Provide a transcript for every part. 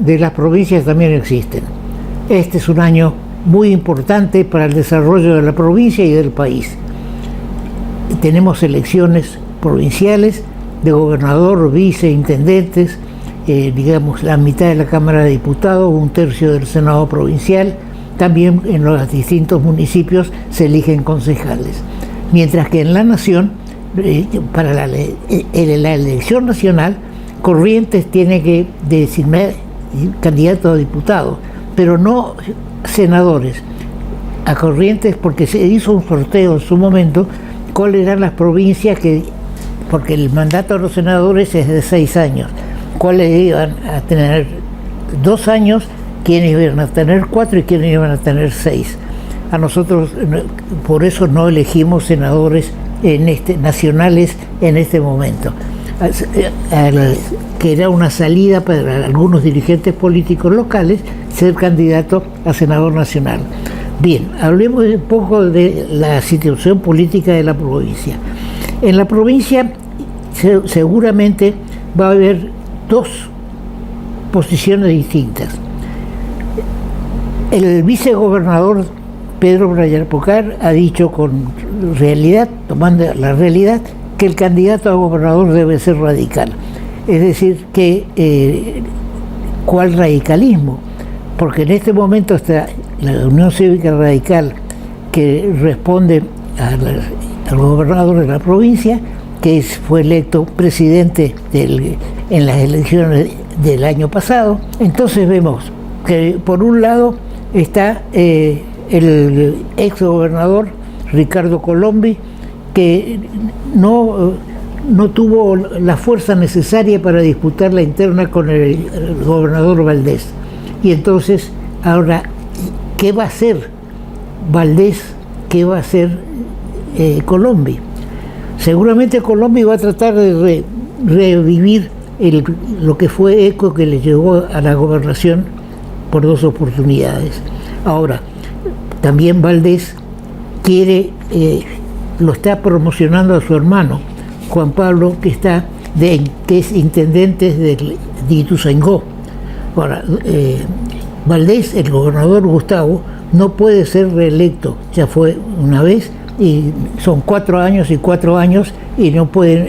de las provincias también existen. Este es un año muy importante para el desarrollo de la provincia y del país. Tenemos elecciones provinciales de gobernador, viceintendentes, digamos la mitad de la Cámara de Diputados, un tercio del Senado provincial. También en los distintos municipios se eligen concejales. Mientras que en la Nación, para la elección nacional, Corrientes tiene que designar candidatos a diputados, pero no senadores. A Corrientes, porque se hizo un sorteo en su momento, cuáles eran las provincias porque el mandato de los senadores es de 6 años, cuáles iban a tener 2 años, quiénes iban a tener 4 y quiénes iban a tener 6. A nosotros, por eso no elegimos senadores nacionales en este momento, que era una salida para algunos dirigentes políticos locales ser candidato a senador nacional. Bien, hablemos un poco de la situación política de la provincia. En la provincia seguramente va a haber 2 posiciones distintas. El vicegobernador Pedro Brayar Pocar ha dicho con realidad, tomando la realidad, que el candidato a gobernador debe ser radical. Es decir, que ¿cuál radicalismo? Porque en este momento está la Unión Cívica Radical, que responde al gobernador de la provincia, que fue electo presidente en las elecciones del año pasado. Entonces vemos que por un lado está el ex gobernador Ricardo Colombi, que no tuvo la fuerza necesaria para disputar la interna con el gobernador Valdés. Y entonces, ahora, ¿qué va a hacer Valdés? ¿Qué va a hacer Colombi? Seguramente Colombi va a tratar de revivir lo que fue Eco, que le llevó a la gobernación por 2 oportunidades. Ahora, también Valdés lo está promocionando a su hermano, Juan Pablo, que es intendente de Ituzaingó. Ahora, Valdés, el gobernador Gustavo, no puede ser reelecto, ya fue una vez, y son 4 años y 4 años, y no pueden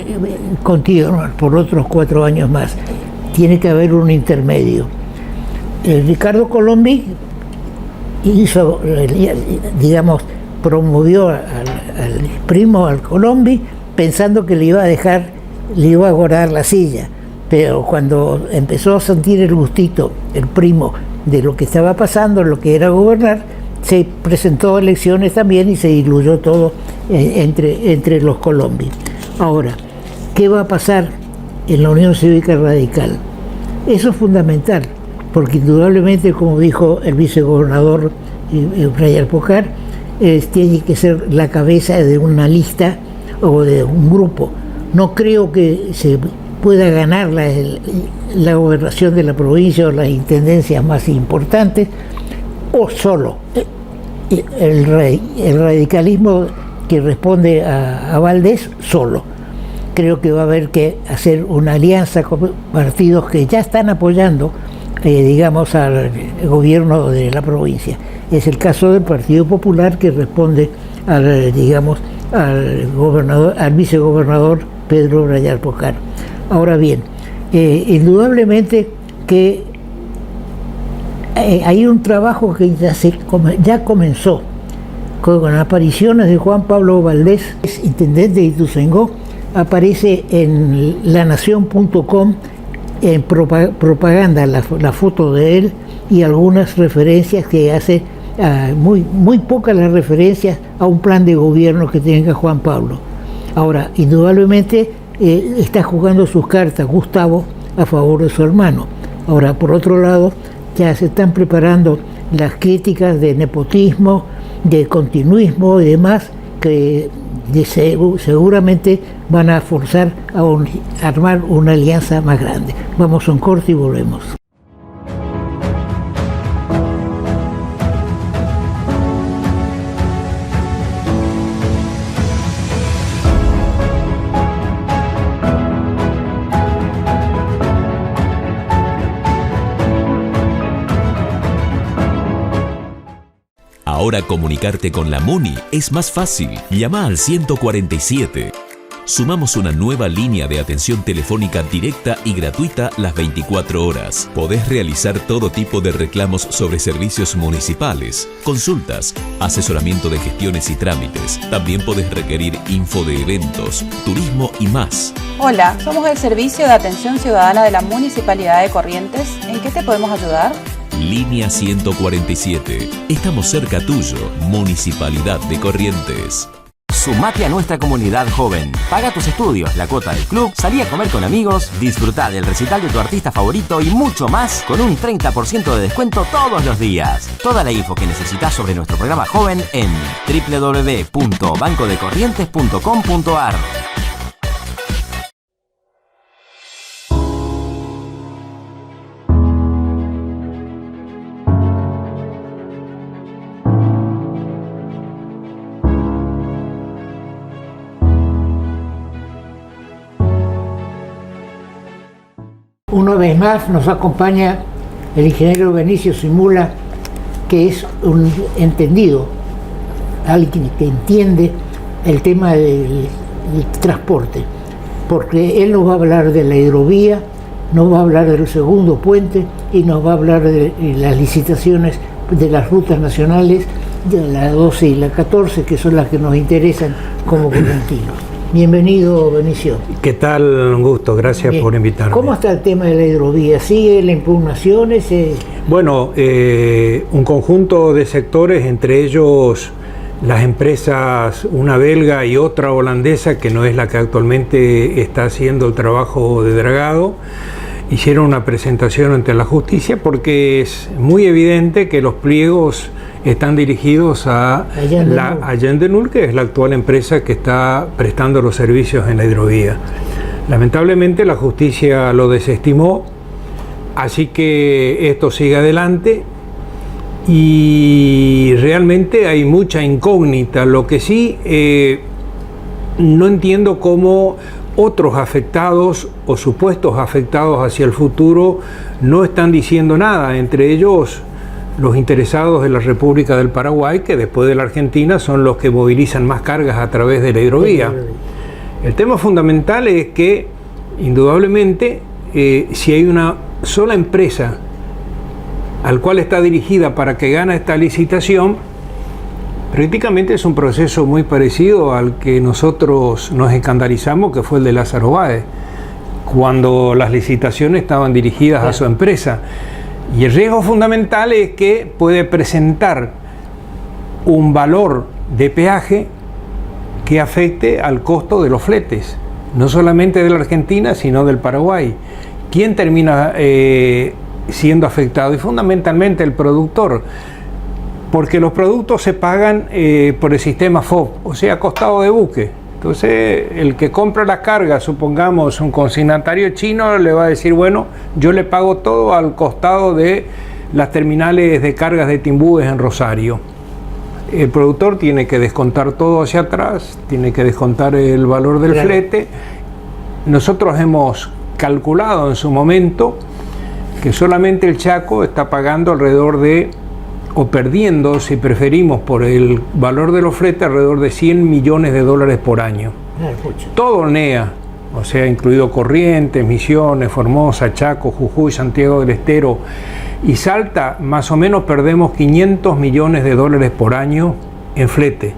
continuar por otros 4 años más. Tiene que haber un intermedio. Ricardo Colombi hizo, digamos, promovió al primo, al Colombi, pensando que le iba a guardar la silla. Pero cuando empezó a sentir el gustito, el primo, de lo que estaba pasando, lo que era gobernar, se presentó a elecciones también y se diluyó todo entre los Colombi. Ahora, ¿qué va a pasar en la Unión Cívica Radical? Eso es fundamental, porque indudablemente, como dijo el vicegobernador Brayar Pocar, tiene que ser la cabeza de una lista o de un grupo. No creo que se pueda ganar la gobernación de la provincia o las intendencias más importantes, o solo el radicalismo que responde a Valdés solo. Creo que va a haber que hacer una alianza con partidos que ya están apoyando, digamos, al gobierno de la provincia. Es el caso del Partido Popular, que responde al vicegobernador Pedro Brayar Pocar. Ahora bien, indudablemente que hay un trabajo que ya comenzó con apariciones de Juan Pablo Valdés, intendente de Ituzaingó. Aparece en lanación.com en propaganda la foto de él y algunas referencias que hace, muy pocas las referencias a un plan de gobierno que tenga Juan Pablo. Ahora, indudablemente está jugando sus cartas Gustavo a favor de su hermano. Ahora, por otro lado, ya se están preparando las críticas de nepotismo, de continuismo y demás, que seguramente van a forzar a armar una alianza más grande. Vamos a un corte y volvemos. Ahora comunicarte con la MUNI es más fácil. Llama al 147. Sumamos una nueva línea de atención telefónica directa y gratuita las 24 horas. Podés realizar todo tipo de reclamos sobre servicios municipales, consultas, asesoramiento de gestiones y trámites. También podés requerir info de eventos, turismo y más. Hola, somos el Servicio de Atención Ciudadana de la Municipalidad de Corrientes. ¿En qué te podemos ayudar? Línea 147. Estamos cerca tuyo. Municipalidad de Corrientes. Sumate a nuestra comunidad joven. Paga tus estudios, la cuota del club, salí a comer con amigos, disfrutá del recital de tu artista favorito y mucho más con un 30% de descuento todos los días. Toda la info que necesitas sobre nuestro programa joven en www.bancodecorrientes.com.ar. Una vez más nos acompaña el ingeniero Benicio Simula, que es un entendido, alguien que entiende el tema del transporte, porque él nos va a hablar de la hidrovía, nos va a hablar del segundo puente y nos va a hablar de las licitaciones de las rutas nacionales, de la 12 y la 14, que son las que nos interesan como correntinos. Bienvenido, Benicio. ¿Qué tal? Un gusto, gracias Bien. por invitarme. ¿Cómo está el tema de la hidrovía? ¿Sigue la impugnación? Bueno, un conjunto de sectores, entre ellos las empresas, una belga y otra holandesa, que no es la que actualmente está haciendo el trabajo de dragado, hicieron una presentación ante la justicia porque es muy evidente que los pliegos están dirigidos a Allende Null, que es la actual empresa que está prestando los servicios en la hidrovía. Lamentablemente la justicia lo desestimó, así que esto sigue adelante y realmente hay mucha incógnita. Lo que sí, no entiendo cómo otros afectados o supuestos afectados hacia el futuro no están diciendo nada, entre ellos los interesados de la República del Paraguay, que después de la Argentina son los que movilizan más cargas a través de la hidrovía. El tema fundamental es que, indudablemente, si hay una sola empresa al cual está dirigida para que gane esta licitación, prácticamente es un proceso muy parecido al que nosotros nos escandalizamos, que fue el de Lázaro Báez, cuando las licitaciones estaban dirigidas a su empresa. Y el riesgo fundamental es que puede presentar un valor de peaje que afecte al costo de los fletes, no solamente de la Argentina, sino del Paraguay. ¿Quién termina siendo afectado? Y fundamentalmente el productor, porque los productos se pagan por el sistema FOB, o sea, costado de buque. Entonces, el que compra la carga, supongamos un consignatario chino, le va a decir, bueno, yo le pago todo al costado de las terminales de cargas de Timbúes en Rosario. El productor tiene que descontar todo hacia atrás, tiene que descontar el valor del flete. Nosotros hemos calculado en su momento que solamente el Chaco está pagando alrededor de, o perdiendo, si preferimos, por el valor de los fletes, alrededor de 100 millones de dólares por año. Todo NEA, o sea, incluido Corrientes, Misiones, Formosa, Chaco, Jujuy, Santiago del Estero y Salta, más o menos perdemos 500 millones de dólares por año en flete.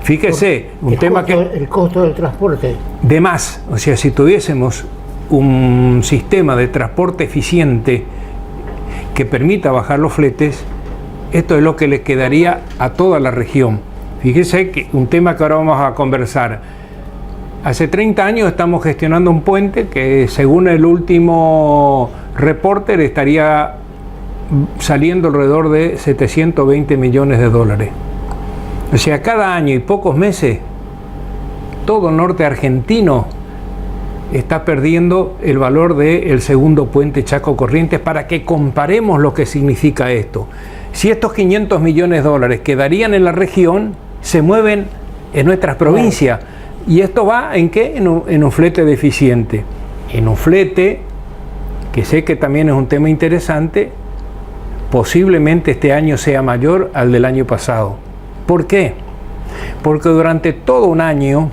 Fíjese, el costo del transporte. De más, o sea, si tuviésemos un sistema de transporte eficiente que permita bajar los fletes, esto es lo que le quedaría a toda la región. Fíjese que un tema que ahora vamos a conversar. Hace 30 años estamos gestionando un puente que, según el último reporte, estaría saliendo alrededor de 720 millones de dólares. O sea, cada año y pocos meses, todo el norte argentino está perdiendo el valor del segundo puente Chaco Corrientes, para que comparemos lo que significa esto. Si estos 500 millones de dólares quedarían en la región, se mueven en nuestras provincias. ¿Y esto va en qué? En un flete deficiente. En un flete, que sé que también es un tema interesante, posiblemente este año sea mayor al del año pasado. ¿Por qué? Porque durante todo un año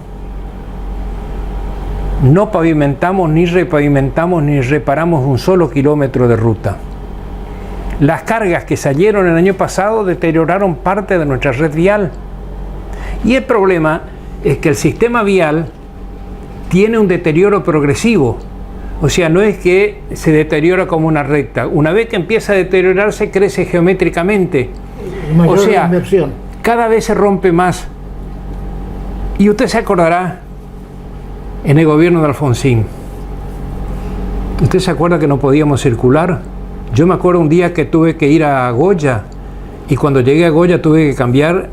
no pavimentamos, ni repavimentamos, ni reparamos un solo kilómetro de ruta. Las cargas que salieron el año pasado deterioraron parte de nuestra red vial. Y el problema es que el sistema vial tiene un deterioro progresivo. O sea, no es que se deteriora como una recta. Una vez que empieza a deteriorarse, crece geométricamente. Mayor O sea, inversión. cada vez se rompe más. Y usted se acordará, en el gobierno de Alfonsín, ¿usted se acuerda que no podíamos circular? Yo me acuerdo un día que tuve que ir a Goya, y cuando llegué a Goya tuve que cambiar,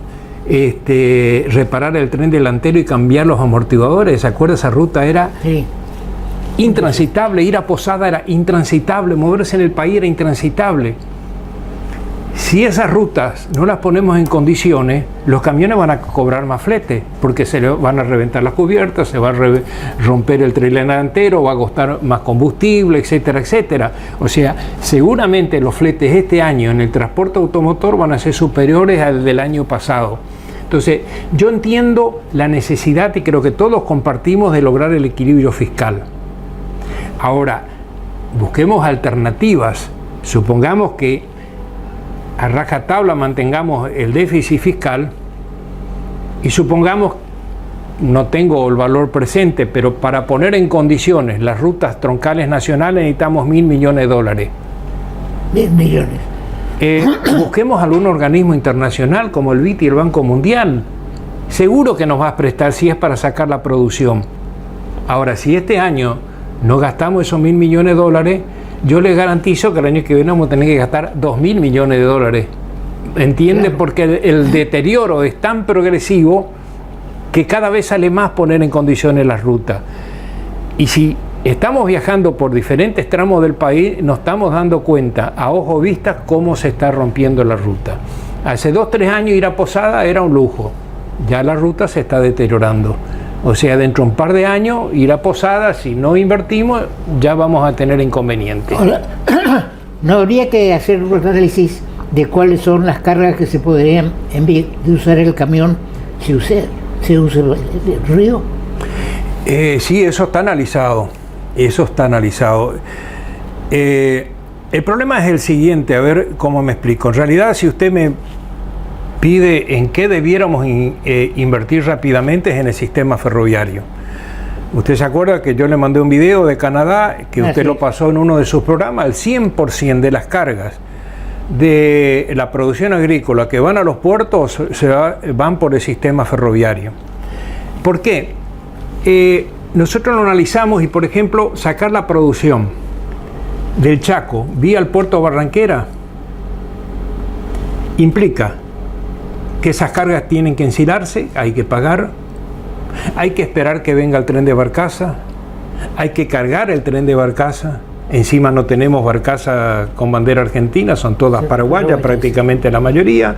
reparar el tren delantero y cambiar los amortiguadores. ¿Se acuerda? Esa ruta era Sí. intransitable, ir a Posada era intransitable, moverse en el país era intransitable. Si esas rutas no las ponemos en condiciones, los camiones van a cobrar más flete, porque se le van a reventar las cubiertas, se va a romper el tren delantero, va a costar más combustible, etcétera, etcétera. O sea, seguramente los fletes este año en el transporte automotor van a ser superiores al del año pasado. Entonces, yo entiendo la necesidad, y creo que todos compartimos, de lograr el equilibrio fiscal. Ahora, busquemos alternativas. Supongamos que a rajatabla mantengamos el déficit fiscal, y supongamos, no tengo el valor presente, pero para poner en condiciones las rutas troncales nacionales necesitamos $1.000 millones. 10 millones. Busquemos algún organismo internacional como el BID y el Banco Mundial. Seguro que nos va a prestar si es para sacar la producción. Ahora, si este año no gastamos esos $1.000 millones, yo les garantizo que el año que viene vamos a tener que gastar $2.000 millones. ¿Entiende? Claro. Porque el deterioro es tan progresivo que cada vez sale más poner en condiciones las rutas. Y si estamos viajando por diferentes tramos del país, nos estamos dando cuenta a ojo vista cómo se está rompiendo la ruta. Hace 2-3 años ir a Posada era un lujo. Ya la ruta se está deteriorando. O sea, dentro de un par de años, ir a Posada, si no invertimos, ya vamos a tener inconvenientes. Ahora, ¿no habría que hacer un análisis de cuáles son las cargas que se podrían, en vez de usar el camión, se usa el río? Sí, eso está analizado. Eso está analizado. El problema es el siguiente, a ver cómo me explico. En realidad, si usted me pide en qué debiéramos invertir rápidamente, es en el sistema ferroviario. Usted se acuerda que yo le mandé un video de Canadá, que usted lo pasó en uno de sus programas. El 100% de las cargas de la producción agrícola que van a los puertos van por el sistema ferroviario. ¿Por qué? Nosotros lo analizamos, y por ejemplo, sacar la producción del Chaco vía el puerto Barranquera implica que esas cargas tienen que ensilarse, hay que pagar, hay que esperar que venga el tren de barcaza, hay que cargar el tren de barcaza. Encima no tenemos barcaza con bandera argentina, son todas paraguayas, prácticamente la mayoría,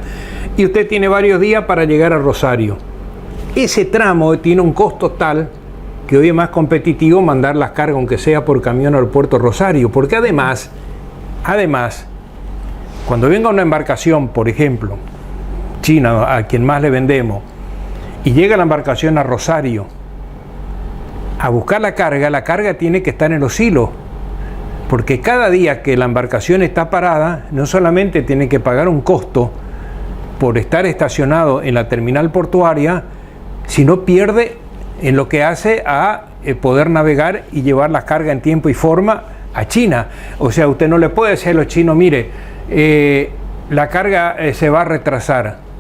y usted tiene varios días para llegar a Rosario. Ese tramo tiene un costo tal que hoy es más competitivo mandar las cargas, aunque sea por camión, al puerto Rosario, porque además, cuando venga una embarcación, por ejemplo, China, a quien más le vendemos, y llega la embarcación a Rosario a buscar la carga tiene que estar en los hilos, porque cada día que la embarcación está parada, no solamente tiene que pagar un costo por estar estacionado en la terminal portuaria, sino pierde en lo que hace a poder navegar y llevar la carga en tiempo y forma a China. O sea, usted no le puede decir a los chinos, mire, la carga se va a retrasar.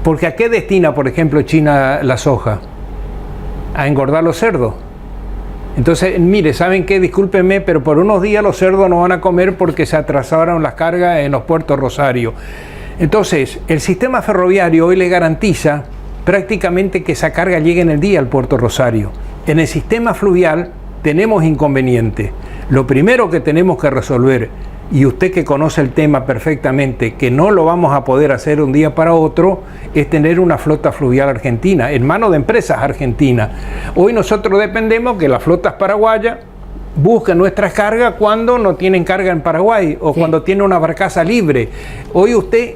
Porque ¿a qué destina, por ejemplo, China la soja? A engordar los cerdos. Entonces, mire, ¿saben qué? Discúlpenme, pero por unos días los cerdos no van a comer porque se atrasaron las cargas en los puertos Rosario. Entonces, el sistema ferroviario hoy le garantiza prácticamente que esa carga llegue en el día al puerto Rosario. En el sistema fluvial tenemos inconvenientes. Lo primero que tenemos que resolver, y usted que conoce el tema perfectamente, que no lo vamos a poder hacer un día para otro, es tener una flota fluvial argentina, en manos de empresas argentinas. Hoy nosotros dependemos que las flotas paraguayas buscan nuestras cargas cuando no tienen carga en Paraguay o cuando tiene una barcaza libre. Hoy usted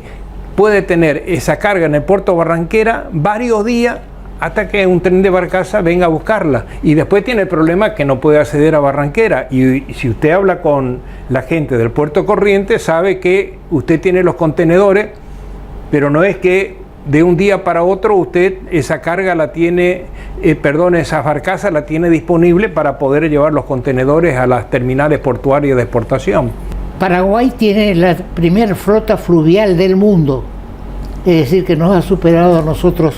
puede tener esa carga en el puerto Barranquera varios días hasta que un tren de barcaza venga a buscarla, y después tiene el problema que no puede acceder a Barranquera. Y si usted habla con la gente del puerto Corrientes, sabe que usted tiene los contenedores, pero no es que de un día para otro usted esa carga la tiene, esa barcaza la tiene disponible para poder llevar los contenedores a las terminales portuarias de exportación. Paraguay tiene la primera flota fluvial del mundo, es decir, que nos ha superado a nosotros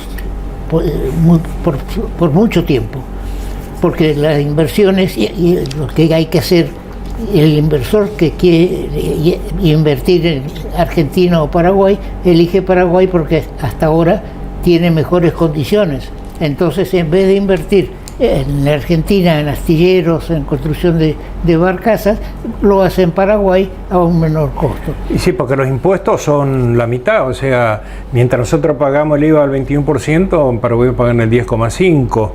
por mucho tiempo, porque las inversiones y lo que hay que hacer, el inversor que quiere invertir en Argentina o Paraguay, elige Paraguay porque hasta ahora tiene mejores condiciones. Entonces, en vez de invertir en la Argentina, en astilleros, en construcción de barcazas, lo hace en Paraguay a un menor costo. Y sí, porque los impuestos son la mitad, o sea, mientras nosotros pagamos el IVA al 21%, en Paraguay pagan el 10,5%.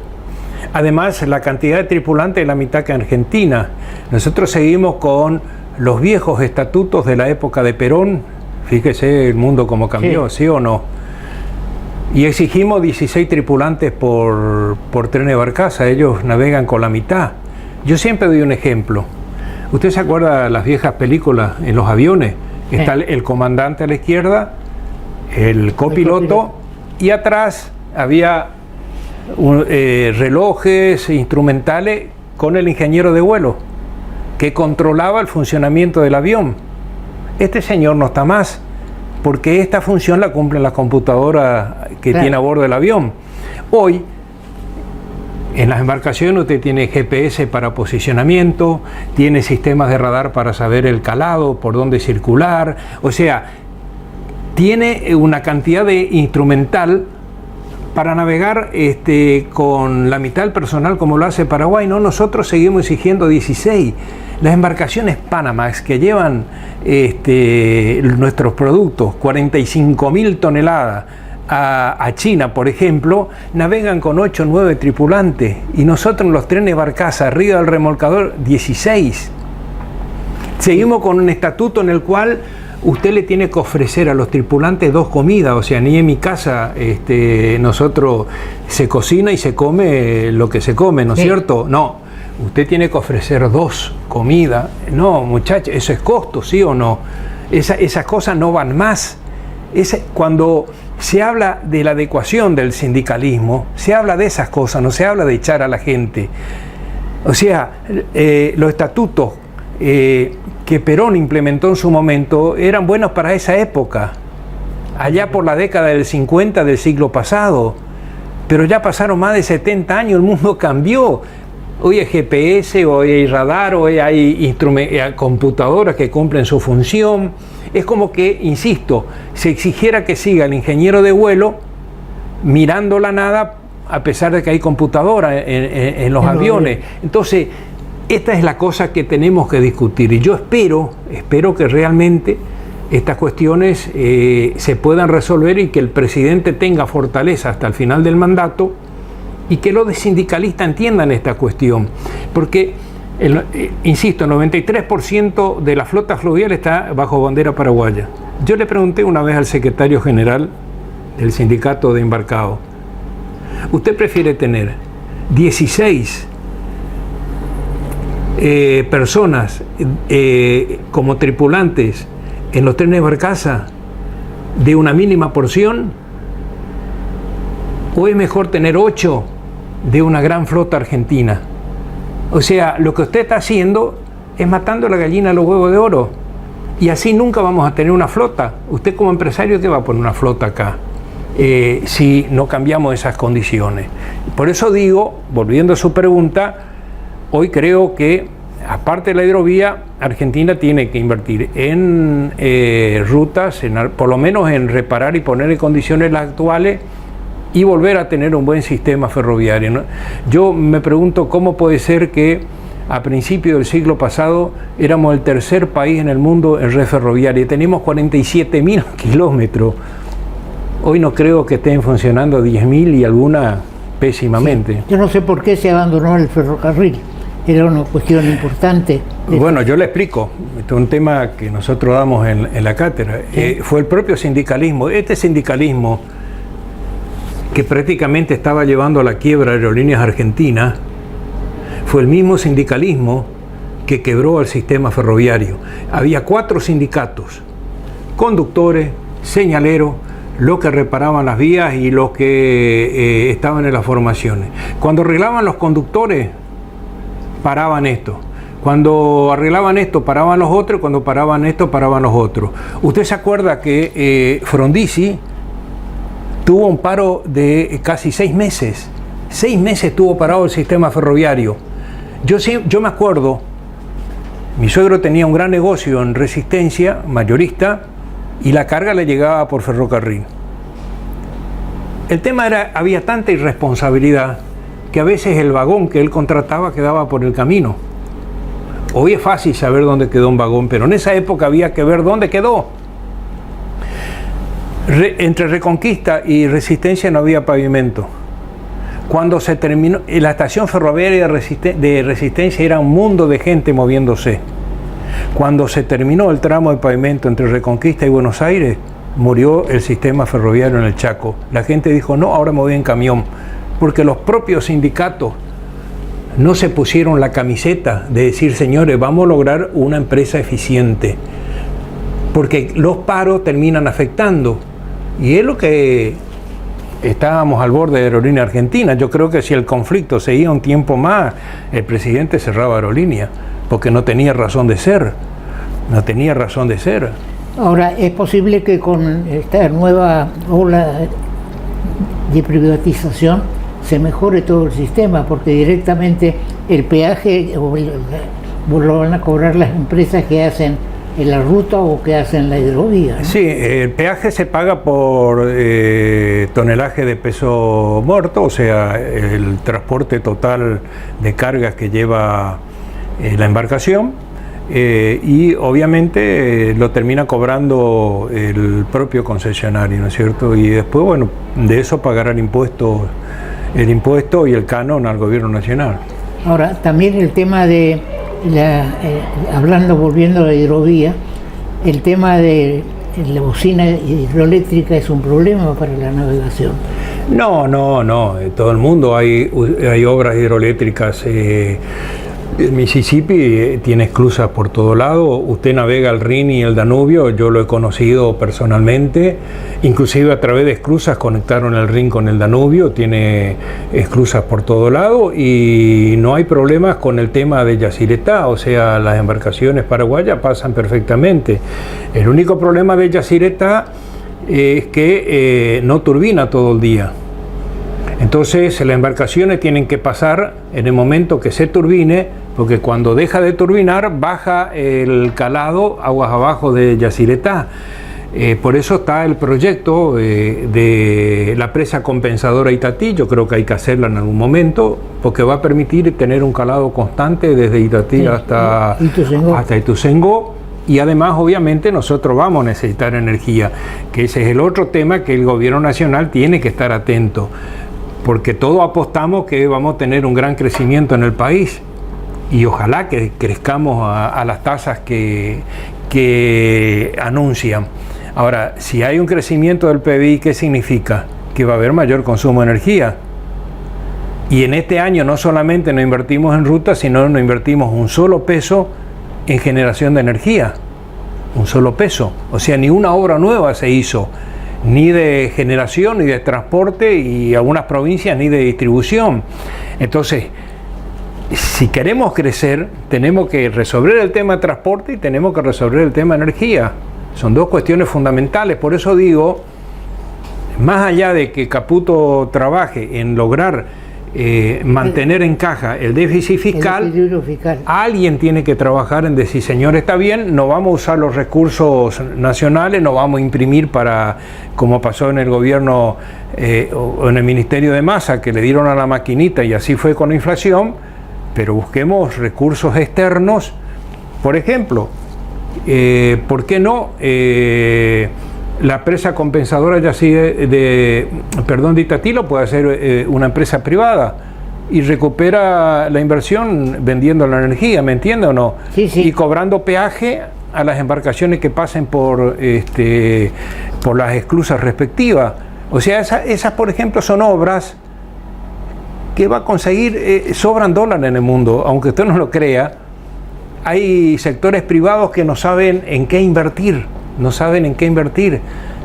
Además, la cantidad de tripulantes es la mitad que Argentina. Nosotros seguimos con los viejos estatutos de la época de Perón. Fíjese el mundo cómo cambió, ¿sí o no? Y exigimos 16 tripulantes por tren de barcaza. Ellos navegan con la mitad. Yo siempre doy un ejemplo. ¿Usted se acuerda de las viejas películas en los aviones? Está el comandante a la izquierda, el copiloto, y atrás había relojes instrumentales con el ingeniero de vuelo que controlaba el funcionamiento del avión. Este señor no está más, porque esta función la cumplen las computadoras que tiene a bordo del avión. Hoy, en las embarcaciones usted tiene GPS para posicionamiento, tiene sistemas de radar para saber el calado, por dónde circular, o sea, tiene una cantidad de instrumental para navegar con la mitad del personal como lo hace Paraguay. No, nosotros seguimos exigiendo 16. Las embarcaciones Panamax que llevan nuestros productos, 45.000 toneladas a China, por ejemplo, navegan con 8 o 9 tripulantes, y nosotros en los trenes barcaza arriba del remolcador 16. Seguimos con un estatuto en el cual usted le tiene que ofrecer a los tripulantes 2 comidas, o sea, ni en mi casa nosotros se cocina y se come lo que se come, ¿no es cierto? No, usted tiene que ofrecer 2 comidas. No, muchachos, eso es costo, ¿sí o no? Esas cosas no van más. Cuando se habla de la adecuación del sindicalismo, se habla de esas cosas, no se habla de echar a la gente. O sea, los estatutos que Perón implementó en su momento eran buenos para esa época, allá por la década del 50 del siglo pasado, pero ya pasaron más de 70 años, el mundo cambió. Hoy hay GPS, hoy hay radar, hoy hay computadoras que cumplen su función. Es como que, insisto, se exigiera que siga el ingeniero de vuelo mirando la nada, a pesar de que hay computadora en los aviones. Entonces, esta es la cosa que tenemos que discutir, y yo espero que realmente estas cuestiones se puedan resolver y que el presidente tenga fortaleza hasta el final del mandato, y que los sindicalistas entiendan esta cuestión, porque, insisto, el 93% de la flota fluvial está bajo bandera paraguaya. Yo le pregunté una vez al secretario general del sindicato de embarcados, ¿usted prefiere tener 16 personas como tripulantes en los trenes de barcaza de una mínima porción, o es mejor tener 8 de una gran flota argentina? O sea, lo que usted está haciendo es matando a la gallina a los huevos de oro, y así nunca vamos a tener una flota. Usted como empresario, ¿qué va a poner una flota acá si no cambiamos esas condiciones? Por eso digo, volviendo a su pregunta, hoy creo que, aparte de la hidrovía, Argentina tiene que invertir en rutas, por lo menos en reparar y poner en condiciones las actuales, y volver a tener un buen sistema ferroviario, ¿no? Yo me pregunto cómo puede ser que a principios del siglo pasado éramos el tercer país en el mundo en red ferroviaria y tenemos 47.000 kilómetros. Hoy no creo que estén funcionando 10.000 y alguna pésimamente. Sí. Yo no sé por qué se abandonó el ferrocarril. era una cuestión importante. Bueno, yo le explico. Este es un tema que nosotros damos en la cátedra. Fue el propio sindicalismo. Este sindicalismo que prácticamente estaba llevando a la quiebra Aerolíneas Argentinas, fue el mismo sindicalismo que quebró al sistema ferroviario. Había 4 sindicatos: conductores, señaleros, los que reparaban las vías y los que estaban en las formaciones. Cuando arreglaban los conductores, paraban esto. Cuando arreglaban esto, paraban los otros. Cuando paraban esto, paraban los otros. Usted se acuerda que Frondizi tuvo un paro de casi 6 meses. 6 meses estuvo parado el sistema ferroviario. Yo me acuerdo, mi suegro tenía un gran negocio en Resistencia, mayorista, y la carga le llegaba por ferrocarril. El tema era, había tanta irresponsabilidad que a veces el vagón que él contrataba quedaba por el camino. Hoy es fácil saber dónde quedó un vagón, pero en esa época había que ver dónde quedó. Entre Reconquista y Resistencia no había pavimento. Cuando se terminó, la estación ferroviaria de Resistencia era un mundo de gente moviéndose. Cuando se terminó el tramo de pavimento entre Reconquista y Buenos Aires, murió el sistema ferroviario en el Chaco. La gente dijo, no, ahora me voy en camión, porque los propios sindicatos no se pusieron la camiseta de decir, señores, vamos a lograr una empresa eficiente, porque los paros terminan afectando. Y es lo que estábamos al borde de Aerolínea Argentina. Yo creo que si el conflicto seguía un tiempo más, el presidente cerraba Aerolínea, porque no tenía razón de ser. No tenía razón de ser. Ahora, es posible que con esta nueva ola de privatización se mejore todo el sistema, porque directamente el peaje lo van a cobrar las empresas que hacen en la ruta o que hacen la hidrovía, ¿no? Sí, el peaje se paga por tonelaje de peso muerto, o sea, el transporte total de cargas que lleva la embarcación, y obviamente lo termina cobrando el propio concesionario, ¿no es cierto? Y después, bueno, de eso pagará el impuesto y el canon al gobierno nacional. Ahora, también el tema de volviendo a la hidrovía, el tema de la bocina hidroeléctrica es un problema para la navegación. No, todo el mundo hay obras hidroeléctricas. El Mississippi tiene esclusas por todo lado. Usted navega el Rin y el Danubio, yo lo he conocido personalmente, inclusive a través de esclusas conectaron el Rin con el Danubio, tiene esclusas por todo lado y no hay problemas con el tema de Yacyretá, o sea, las embarcaciones paraguayas pasan perfectamente. El único problema de Yacyretá es que no turbina todo el día. Entonces las embarcaciones tienen que pasar en el momento que se turbine, porque cuando deja de turbinar baja el calado aguas abajo de Yacyretá. Por eso está el proyecto de la presa compensadora Itatí. Yo creo que hay que hacerla en algún momento, porque va a permitir tener un calado constante desde Itatí hasta Ituzaingó. Y además, obviamente, nosotros vamos a necesitar energía, que ese es el otro tema que el gobierno nacional tiene que estar atento, porque todos apostamos que vamos a tener un gran crecimiento en el país y ojalá que crezcamos a las tasas que anuncian. Ahora, si hay un crecimiento del PBI, ¿qué significa? Que va a haber mayor consumo de energía. Y en este año no solamente no invertimos en rutas, sino no invertimos un solo peso en generación de energía. Un solo peso. O sea, ni una obra nueva se hizo, ni de generación, ni de transporte, y algunas provincias ni de distribución. Entonces, si queremos crecer, tenemos que resolver el tema de transporte y tenemos que resolver el tema de energía. Son dos cuestiones fundamentales. Por eso digo, más allá de que Caputo trabaje en lograr mantener en caja el déficit fiscal, alguien tiene que trabajar en decir, señor, está bien, no vamos a usar los recursos nacionales, no vamos a imprimir para, como pasó en el gobierno o en el Ministerio de Massa, que le dieron a la maquinita y así fue con la inflación, pero busquemos recursos externos. Por ejemplo, ¿por qué no la presa compensadora de Itatí lo puede hacer una empresa privada? y recupera la inversión vendiendo la energía, ¿me entiende o no? Sí, sí. Y cobrando peaje a las embarcaciones que pasen por las esclusas respectivas. O sea, esas, por ejemplo, son obras que va a conseguir, sobran dólares en el mundo, aunque usted no lo crea. Hay sectores privados que no saben en qué invertir,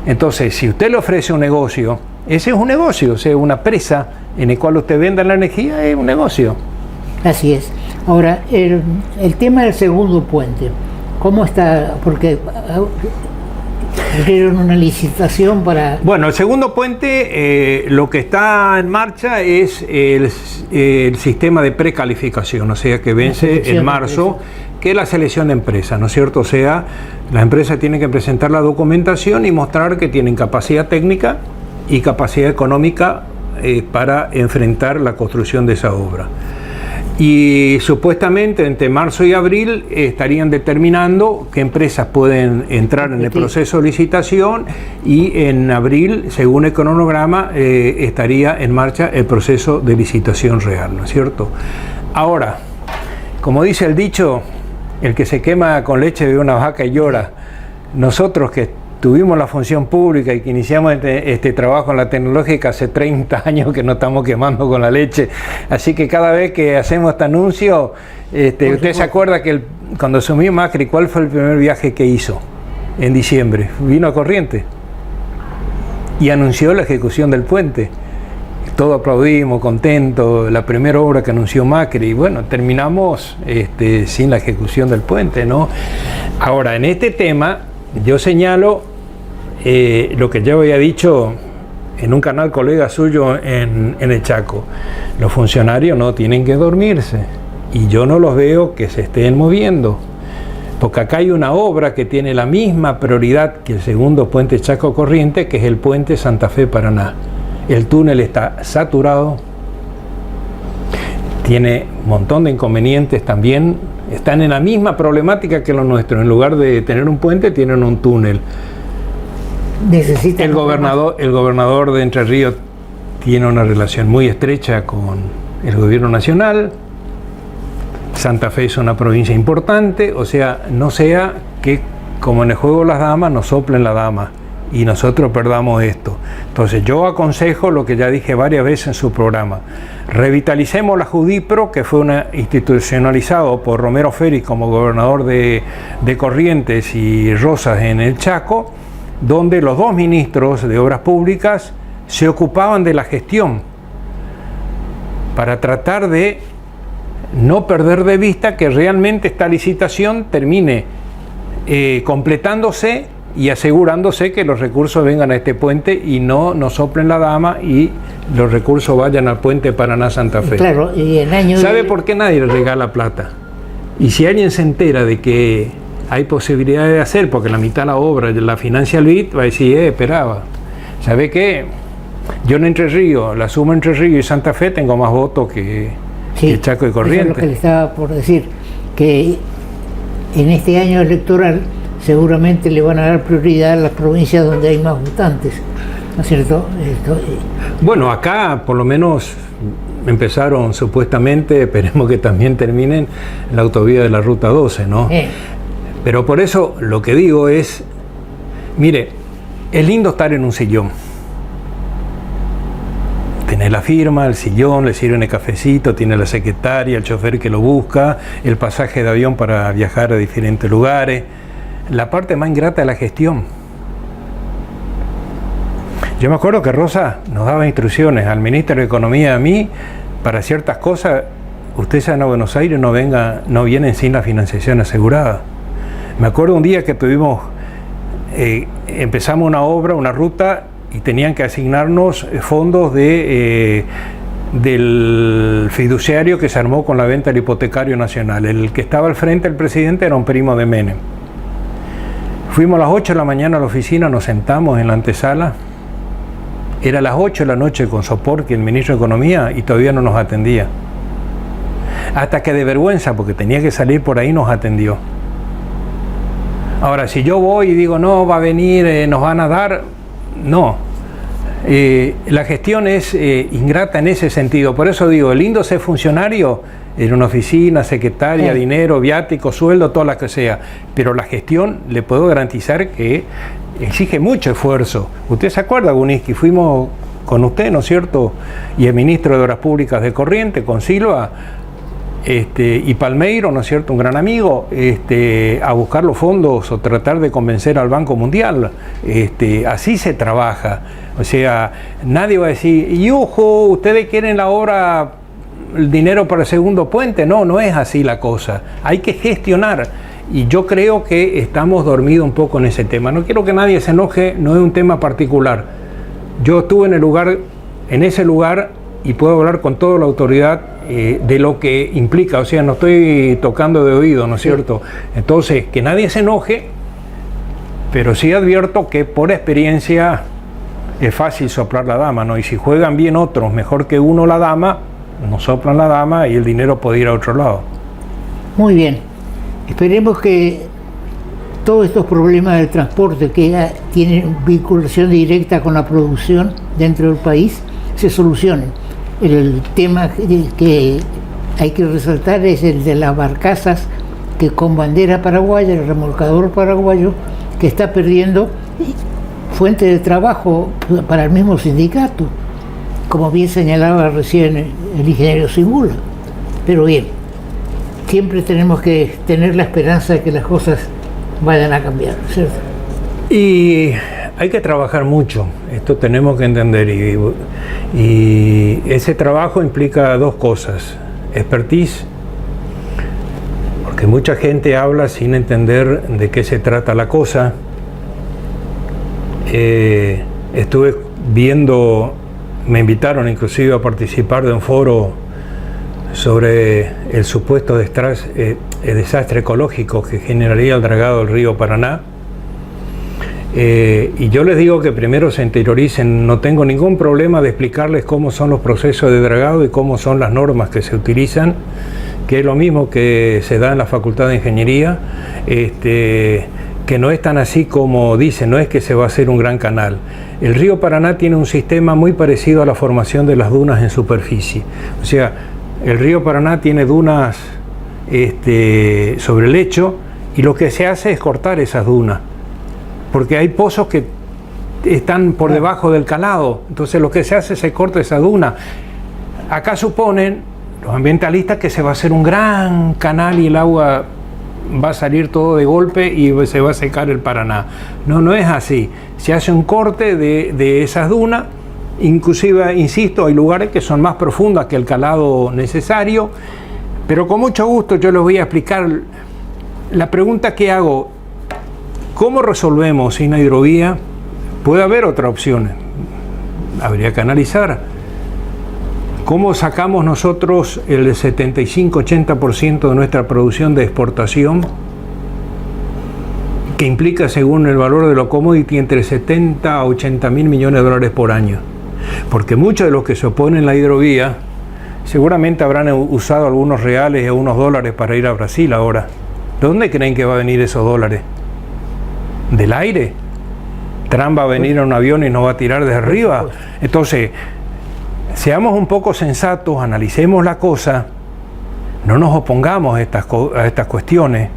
Entonces, si usted le ofrece un negocio, ese es un negocio, o sea, una presa en el cual usted venda la energía es un negocio. Así es. Ahora, el tema del segundo puente, ¿cómo está? Porque abrieron una licitación para... Bueno, el segundo puente, lo que está en marcha es el sistema de precalificación, o sea, que vence en marzo, que es la selección de empresas, ¿no es cierto? O sea, las empresas tienen que presentar la documentación y mostrar que tienen capacidad técnica y capacidad económica para enfrentar la construcción de esa obra. Y supuestamente entre marzo y abril estarían determinando qué empresas pueden entrar en el proceso de licitación, y en abril, según el cronograma, estaría en marcha el proceso de licitación real, ¿no es cierto? Ahora, como dice el dicho, el que se quema con leche de una vaca y llora. Nosotros que tuvimos la función pública y que iniciamos este trabajo en la tecnológica hace 30 años que nos estamos quemando con la leche, así que cada vez que hacemos este anuncio, usted se acuerda que cuando asumió Macri, ¿cuál fue el primer viaje que hizo? En diciembre, vino a Corrientes y anunció la ejecución del puente. Todos aplaudimos, contentos, la primera obra que anunció Macri, y bueno, terminamos sin la ejecución del puente, ¿no? Ahora, en este tema, yo señalo lo que ya había dicho en un canal colega suyo en el Chaco. Los funcionarios no tienen que dormirse, y yo no los veo que se estén moviendo, porque acá hay una obra que tiene la misma prioridad que el segundo puente Chaco Corrientes, que es el puente Santa Fe Paraná. El túnel está saturado, tiene un montón de inconvenientes también, están en la misma problemática que los nuestros. En lugar de tener un puente, tienen un túnel. El gobernador de Entre Ríos tiene una relación muy estrecha con el gobierno nacional. Santa Fe es una provincia importante, o sea, no sea que, como en el juego de las damas, nos soplen la dama y nosotros perdamos esto. Entonces yo aconsejo lo que ya dije varias veces en su programa: revitalicemos la Judipro, que fue institucionalizado por Romero Feri como gobernador de Corrientes y Rosas en el Chaco, donde los dos ministros de Obras Públicas se ocupaban de la gestión para tratar de no perder de vista que realmente esta licitación termine completándose y asegurándose que los recursos vengan a este puente y no nos soplen la dama y los recursos vayan al puente Paraná-Santa Fe. Claro, y el año... ¿Sabe por qué nadie le regala plata? Y si alguien se entera de que hay posibilidad de hacer, porque la mitad de la obra la financia el BID, va a decir, esperaba. ¿Sabe qué? Yo en Entre Ríos, la suma Entre Ríos y Santa Fe, tengo más votos que Chaco y Corrientes. Eso es lo que le estaba por decir, que en este año electoral seguramente le van a dar prioridad a las provincias donde hay más votantes, ¿no es cierto? Bueno, acá por lo menos empezaron supuestamente, esperemos que también terminen, la autovía de la Ruta 12, ¿no? Pero por eso lo que digo es, mire, es lindo estar en un sillón, tener la firma, el sillón, le sirven el cafecito, tiene la secretaria, el chofer que lo busca, el pasaje de avión para viajar a diferentes lugares. La parte más ingrata es la gestión. Yo me acuerdo que Rosa nos daba instrucciones al ministro de Economía y a mí para ciertas cosas. Ustedes saben, a Buenos Aires no vienen sin la financiación asegurada. Me acuerdo un día que empezamos una obra, una ruta, y tenían que asignarnos fondos del fiduciario que se armó con la venta del hipotecario nacional. El que estaba al frente, el presidente, era un primo de Menem. Fuimos a las 8 de la mañana a la oficina, nos sentamos en la antesala. Era las 8 de la noche con soporte el ministro de Economía y todavía no nos atendía. Hasta que de vergüenza, porque tenía que salir por ahí, nos atendió. Ahora, si yo voy y digo, no, va a venir, nos van a dar, no. La gestión es ingrata en ese sentido. Por eso digo, es lindo ser funcionario en una oficina, secretaria, dinero, viático, sueldo, toda la que sea. Pero la gestión, le puedo garantizar que exige mucho esfuerzo. Usted se acuerda, Guniski, fuimos con usted, ¿no es cierto? Y el ministro de Obras Públicas de Corrientes, con Silva, y Palmeiro, ¿no es cierto?, un gran amigo, a buscar los fondos o tratar de convencer al Banco Mundial. Así se trabaja. O sea, nadie va a decir, y ojo, ustedes quieren la obra, el dinero para el segundo puente. No, no es así la cosa. Hay que gestionar. Y yo creo que estamos dormidos un poco en ese tema. No quiero que nadie se enoje, no es un tema particular. Yo estuve en ese lugar, y puedo hablar con toda la autoridad de lo que implica, o sea, no estoy tocando de oído, ¿no es cierto? Entonces, que nadie se enoje, pero sí advierto que por experiencia es fácil soplar la dama, ¿no? Y si juegan bien otros mejor que uno la dama, no soplan la dama y el dinero puede ir a otro lado. Muy bien. Esperemos que todos estos problemas del transporte que tienen vinculación directa con la producción dentro del país se solucionen. El tema que hay que resaltar es el de las barcazas que con bandera paraguaya, el remolcador paraguayo, que está perdiendo fuente de trabajo para el mismo sindicato, como bien señalaba recién el ingeniero Simula. Pero bien, siempre tenemos que tener la esperanza de que las cosas vayan a cambiar, ¿cierto? Y hay que trabajar mucho, esto tenemos que entender, y ese trabajo implica dos cosas: expertise, porque mucha gente habla sin entender de qué se trata la cosa. Estuve viendo, me invitaron inclusive a participar de un foro sobre el supuesto desastre ecológico que generaría el dragado del río Paraná. Y yo les digo que primero se interioricen. No tengo ningún problema de explicarles cómo son los procesos de dragado y cómo son las normas que se utilizan, que es lo mismo que se da en la Facultad de Ingeniería, que no es tan así como dicen, no es que se va a hacer un gran canal. El río Paraná tiene un sistema muy parecido a la formación de las dunas en superficie. O sea, el río Paraná tiene dunas sobre el lecho, y lo que se hace es cortar esas dunas, porque hay pozos que están por debajo del calado. Entonces lo que se hace es se corta esa duna. Acá suponen los ambientalistas que se va a hacer un gran canal y el agua va a salir todo de golpe y se va a secar el Paraná. No, no es así. Se hace un corte de esas dunas. Inclusive, insisto, hay lugares que son más profundas que el calado necesario, pero con mucho gusto yo les voy a explicar. La pregunta que hago: ¿cómo resolvemos sin hidrovía? Puede haber otras opciones, habría que analizar. ¿Cómo sacamos nosotros el 75-80% de nuestra producción de exportación, que implica, según el valor de los commodity, entre 70 a 80 mil millones de dólares por año? Porque muchos de los que se oponen a la hidrovía seguramente habrán usado algunos reales y algunos dólares para ir a Brasil ahora. ¿De dónde creen que va a venir esos dólares? ¿Del aire? ¿Trump va a venir en un avión y nos va a tirar de arriba? Entonces, seamos un poco sensatos, analicemos la cosa, no nos opongamos a estas cuestiones.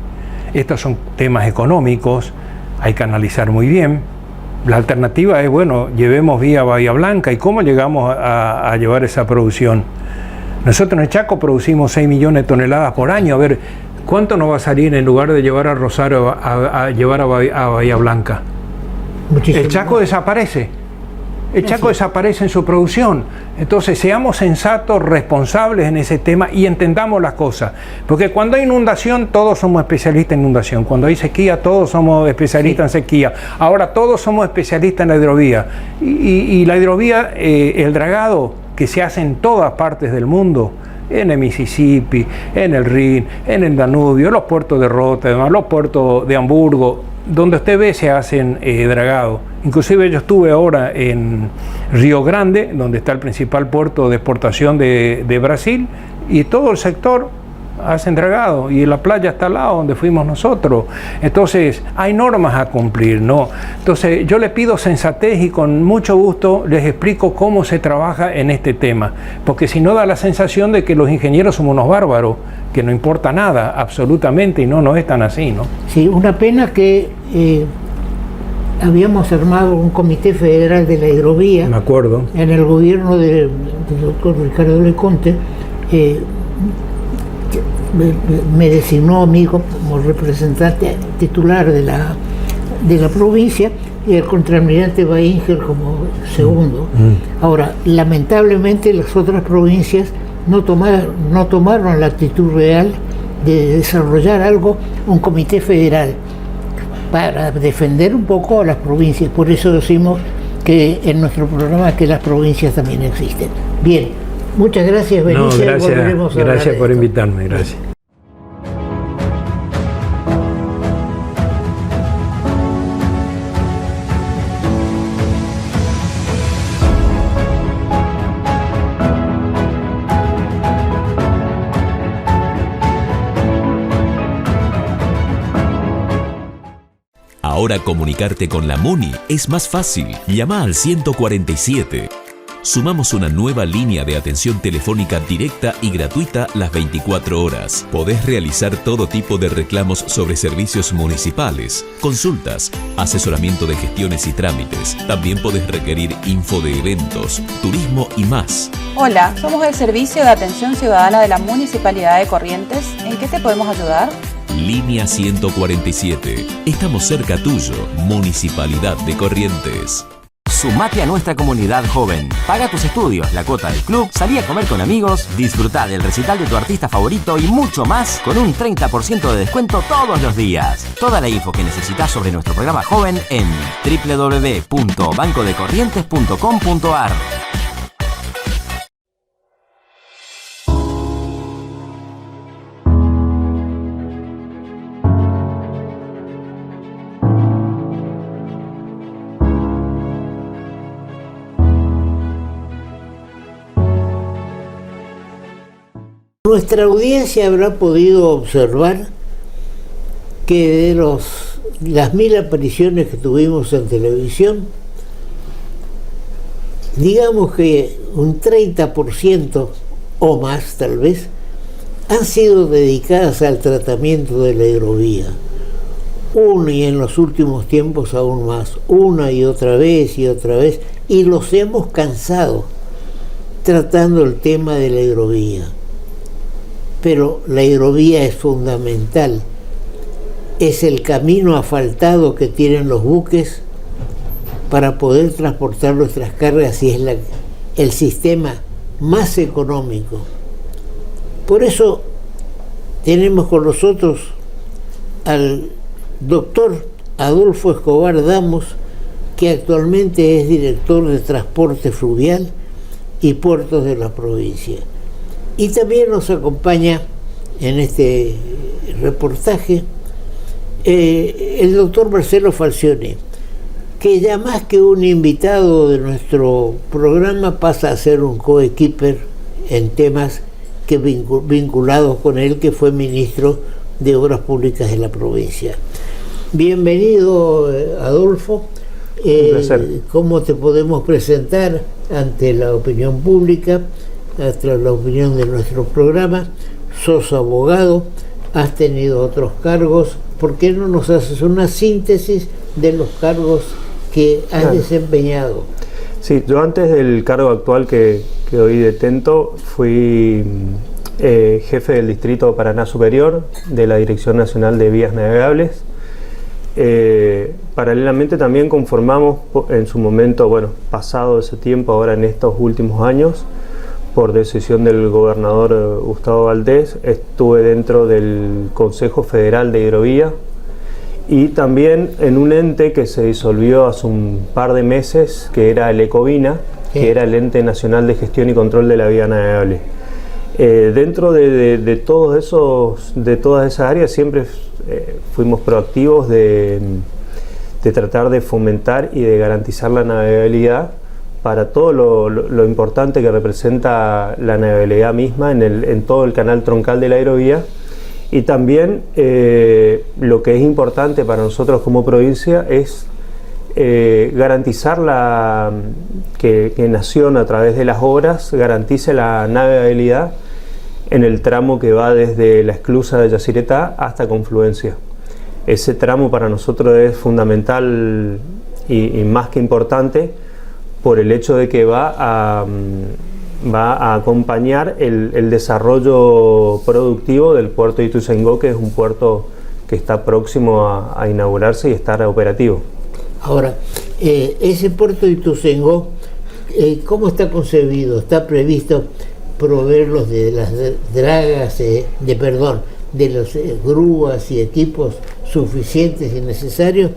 Estos son temas económicos, hay que analizar muy bien. La alternativa es, bueno, llevemos vía Bahía Blanca. ¿Y cómo llegamos a llevar esa producción? Nosotros en el Chaco producimos 6 millones de toneladas por año. A ver, ¿cuánto nos va a salir en lugar de llevar a Rosario a llevar a Bahía Blanca? Muchísimo. El Chaco desaparece. El Chaco desaparece en su producción. Entonces, seamos sensatos, responsables en ese tema y entendamos las cosas. Porque cuando hay inundación, todos somos especialistas en inundación. Cuando hay sequía, todos somos especialistas en sequía. Ahora, todos somos especialistas en la hidrovía. Y la hidrovía, el dragado, que se hace en todas partes del mundo, en el Mississippi, en el Rin, en el Danubio, los puertos de Rotterdam, los puertos de Hamburgo, donde usted ve se hacen dragados. Inclusive yo estuve ahora en Río Grande, donde está el principal puerto de exportación de Brasil, y todo el sector hacen dragado y la playa está al lado donde fuimos nosotros. Entonces hay normas a cumplir, ¿no? Entonces yo les pido sensatez y con mucho gusto les explico cómo se trabaja en este tema, porque si no da la sensación de que los ingenieros somos unos bárbaros, que no importa nada, absolutamente, y no es tan así, ¿no? Sí, una pena que habíamos armado un comité federal de la hidrovía. Me acuerdo. En el gobierno del doctor Ricardo Leconte, me designó a mí como representante titular de la provincia y el contraalmirante Bainger como segundo. Ahora, lamentablemente las otras provincias no tomaron la actitud real de desarrollar un comité federal para defender un poco a las provincias. Por eso decimos que en nuestro programa que las provincias también existen. Bien, muchas gracias, Benicio. Gracias por invitarme, gracias. Ahora comunicarte con la MUNI es más fácil. Llama al 147. Sumamos una nueva línea de atención telefónica directa y gratuita las 24 horas. Podés realizar todo tipo de reclamos sobre servicios municipales, consultas, asesoramiento de gestiones y trámites. También podés requerir info de eventos, turismo y más. Hola, somos el Servicio de Atención Ciudadana de la Municipalidad de Corrientes. ¿En qué te podemos ayudar? Línea 147. Estamos cerca tuyo. Municipalidad de Corrientes. Sumate a nuestra comunidad joven. Paga tus estudios, la cuota del club, salí a comer con amigos, disfrutá del recital de tu artista favorito y mucho más con un 30% de descuento todos los días. Toda la info que necesitas sobre nuestro programa joven en www.bancodecorrientes.com.ar. Nuestra audiencia habrá podido observar que de las 1000 apariciones que tuvimos en televisión, digamos que un 30% o más tal vez han sido dedicadas al tratamiento de la hidrovía. Y en los últimos tiempos aún más, una y otra vez, y los hemos cansado tratando el tema de la hidrovía. Pero la hidrovía es fundamental, es el camino asfaltado que tienen los buques para poder transportar nuestras cargas y es el sistema más económico. Por eso tenemos con nosotros al doctor Adolfo Escobar Damos, que actualmente es director de Transporte Fluvial y Puertos de la provincia. Y también nos acompaña en este reportaje el doctor Marcelo Falcioni, que ya más que un invitado de nuestro programa pasa a ser un coequiper en temas vinculados con él, que fue ministro de Obras Públicas de la provincia. Bienvenido, Adolfo. Un placer. ¿Cómo te podemos presentar ante la opinión pública? Hasta la opinión de nuestro programa. Sos abogado, has tenido otros cargos. ¿Por qué no nos haces una síntesis de los cargos que has desempeñado? Sí, yo antes del cargo actual que hoy detento fui jefe del Distrito Paraná Superior de la Dirección Nacional de Vías Navegables. Paralelamente también conformamos en su momento, pasado ese tiempo, ahora en estos últimos años, por decisión del gobernador Gustavo Valdés, estuve dentro del Consejo Federal de Hidrovía y también en un ente que se disolvió hace un par de meses, que era el ECOVINA, que era el Ente Nacional de Gestión y Control de la Vía Navegable. Dentro de todas esas áreas siempre fuimos proactivos de tratar de fomentar y de garantizar la navegabilidad para todo lo importante que representa la navegabilidad misma en todo el canal troncal de la aerovía, y también lo que es importante para nosotros como provincia es garantizar que Nación, a través de las obras, garantice la navegabilidad en el tramo que va desde la esclusa de Yacyretá hasta Confluencia. Ese tramo para nosotros es fundamental y más que importante, por el hecho de que va a acompañar el desarrollo productivo del puerto de Ituzaingó, que es un puerto que está próximo a inaugurarse y estar operativo. Ahora, ese puerto de Ituzaingó, ¿cómo está concebido? ¿Está previsto proveerlos de las dragas, de las grúas y equipos suficientes y necesarios?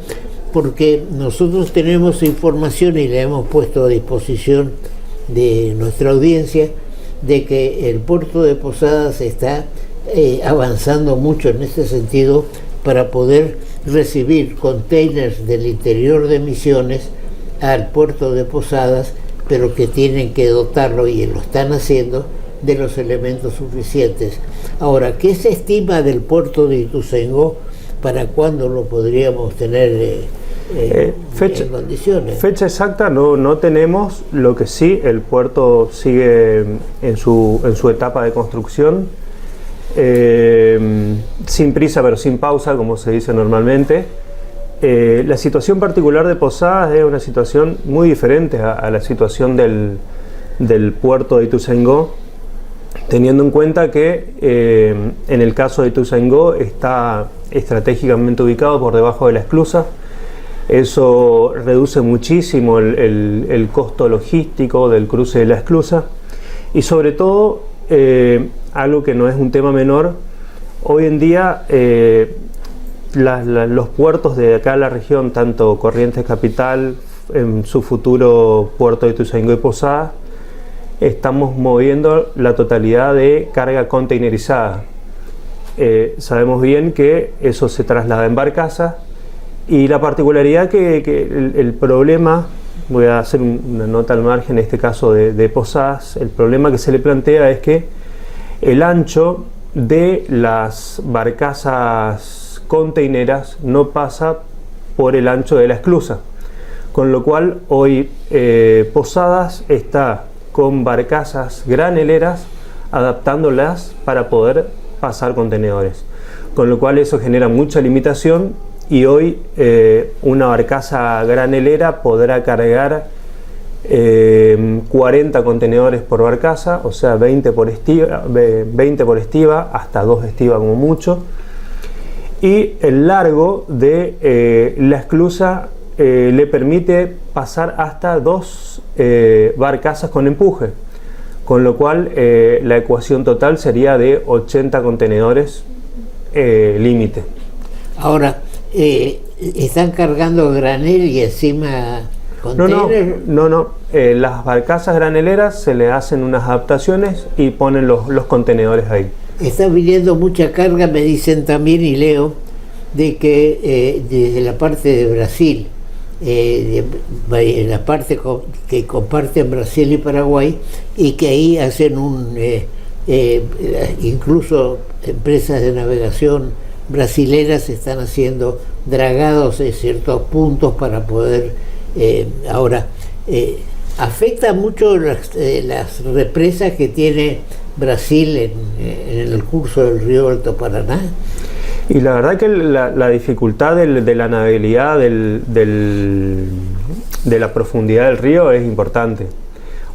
Porque nosotros tenemos información y la hemos puesto a disposición de nuestra audiencia de que el puerto de Posadas está avanzando mucho en este sentido para poder recibir containers del interior de Misiones al puerto de Posadas, pero que tienen que dotarlo, y lo están haciendo, de los elementos suficientes. Ahora, ¿qué se estima del puerto de Ituzaingó? ¿Para cuándo lo podríamos tener en condiciones? Fecha exacta no tenemos. Lo que sí, el puerto sigue en su etapa de construcción, sin prisa pero sin pausa, como se dice normalmente. La situación particular de Posadas es una situación muy diferente a la situación del puerto de Ituzaingó, teniendo en cuenta que en el caso de Ituzaingó está estratégicamente ubicado por debajo de la esclusa. Eso reduce muchísimo el costo logístico del cruce de la esclusa, y sobre todo, algo que no es un tema menor, hoy en día los puertos de acá de la región, tanto Corrientes Capital, en su futuro puerto de Ituzaingó y Posadas, estamos moviendo la totalidad de carga containerizada. Sabemos bien que eso se traslada en barcazas, y la particularidad que el problema, voy a hacer una nota al margen en este caso de Posadas, el problema que se le plantea es que el ancho de las barcazas containeras no pasa por el ancho de la esclusa, con lo cual hoy Posadas está con barcazas graneleras adaptándolas para poder pasar contenedores, con lo cual eso genera mucha limitación, y hoy una barcaza granelera podrá cargar 40 contenedores por barcaza, o sea 20 por estiva, hasta 2 estivas como mucho, y el largo de la esclusa le permite pasar hasta 2 barcazas con empuje, con lo cual la ecuación total sería de 80 contenedores límite. Ahora, ¿están cargando granel y encima container? No. Las barcazas graneleras se le hacen unas adaptaciones y ponen los contenedores ahí. Está viniendo mucha carga, me dicen también, y leo, de que desde la parte de Brasil, la parte que comparten Brasil y Paraguay, y que ahí hacen incluso empresas de navegación brasileras están haciendo dragados en ciertos puntos para poder afecta mucho las represas que tiene Brasil en el curso del río Alto Paraná. Y la verdad que la dificultad de la navegabilidad de la profundidad del río es importante.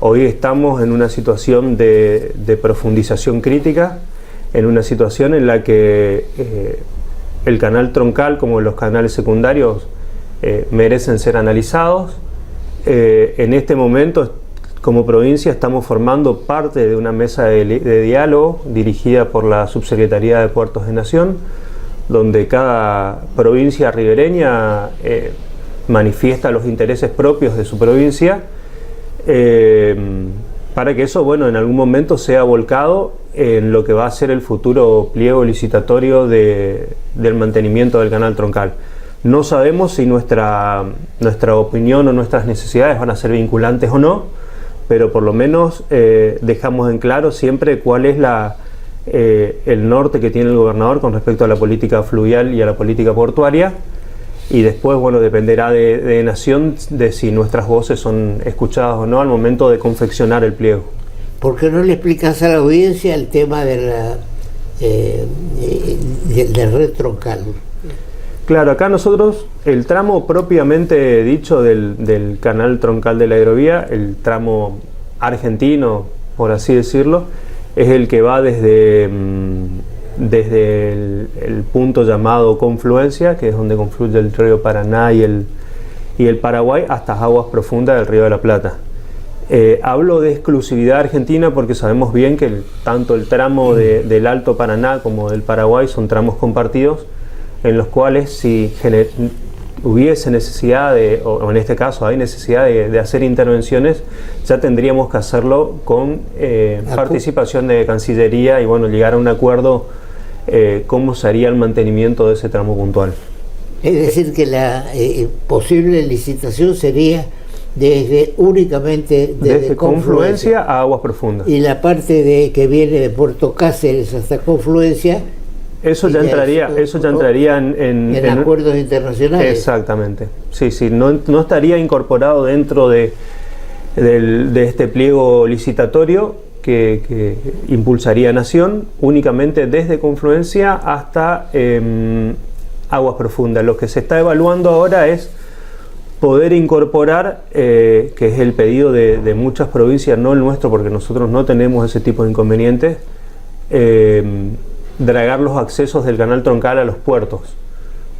Hoy estamos en una situación de profundización crítica, en una situación en la que el canal troncal como los canales secundarios merecen ser analizados. En este momento, como provincia, estamos formando parte de una mesa de diálogo dirigida por la Subsecretaría de Puertos de Nación, donde cada provincia ribereña manifiesta los intereses propios de su provincia, para que eso, en algún momento sea volcado en lo que va a ser el futuro pliego licitatorio del mantenimiento del canal troncal. No sabemos si nuestra opinión o nuestras necesidades van a ser vinculantes o no, pero por lo menos dejamos en claro siempre cuál es el norte que tiene el gobernador con respecto a la política fluvial y a la política portuaria, y después, bueno, dependerá de Nación de si nuestras voces son escuchadas o no al momento de confeccionar el pliego. ¿Por qué no le explicas a la audiencia el tema de la red troncal? Claro, acá nosotros, el tramo propiamente dicho del canal troncal de la hidrovía, el tramo argentino, por así decirlo, es el que va desde el punto llamado Confluencia, que es donde confluye el río Paraná y el Paraguay, hasta aguas profundas del río de la Plata. Hablo de exclusividad argentina porque sabemos bien que tanto el tramo del Alto Paraná como del Paraguay son tramos compartidos, en los cuales si hubiese necesidad o en este caso hay necesidad de hacer intervenciones, ya tendríamos que hacerlo con participación de Cancillería y bueno, llegar a un acuerdo cómo sería el mantenimiento de ese tramo puntual. Es decir, que la posible licitación sería únicamente desde Confluencia a aguas profundas. Y la parte que viene de Puerto Cáceres hasta Confluencia, eso ya entraría en acuerdos internacionales. Exactamente. Sí, no estaría incorporado dentro de este pliego licitatorio que impulsaría Nación, únicamente desde Confluencia hasta aguas profundas. Lo que se está evaluando ahora es poder incorporar, que es el pedido de muchas provincias, no el nuestro, porque nosotros no tenemos ese tipo de inconvenientes, dragar los accesos del canal troncal a los puertos.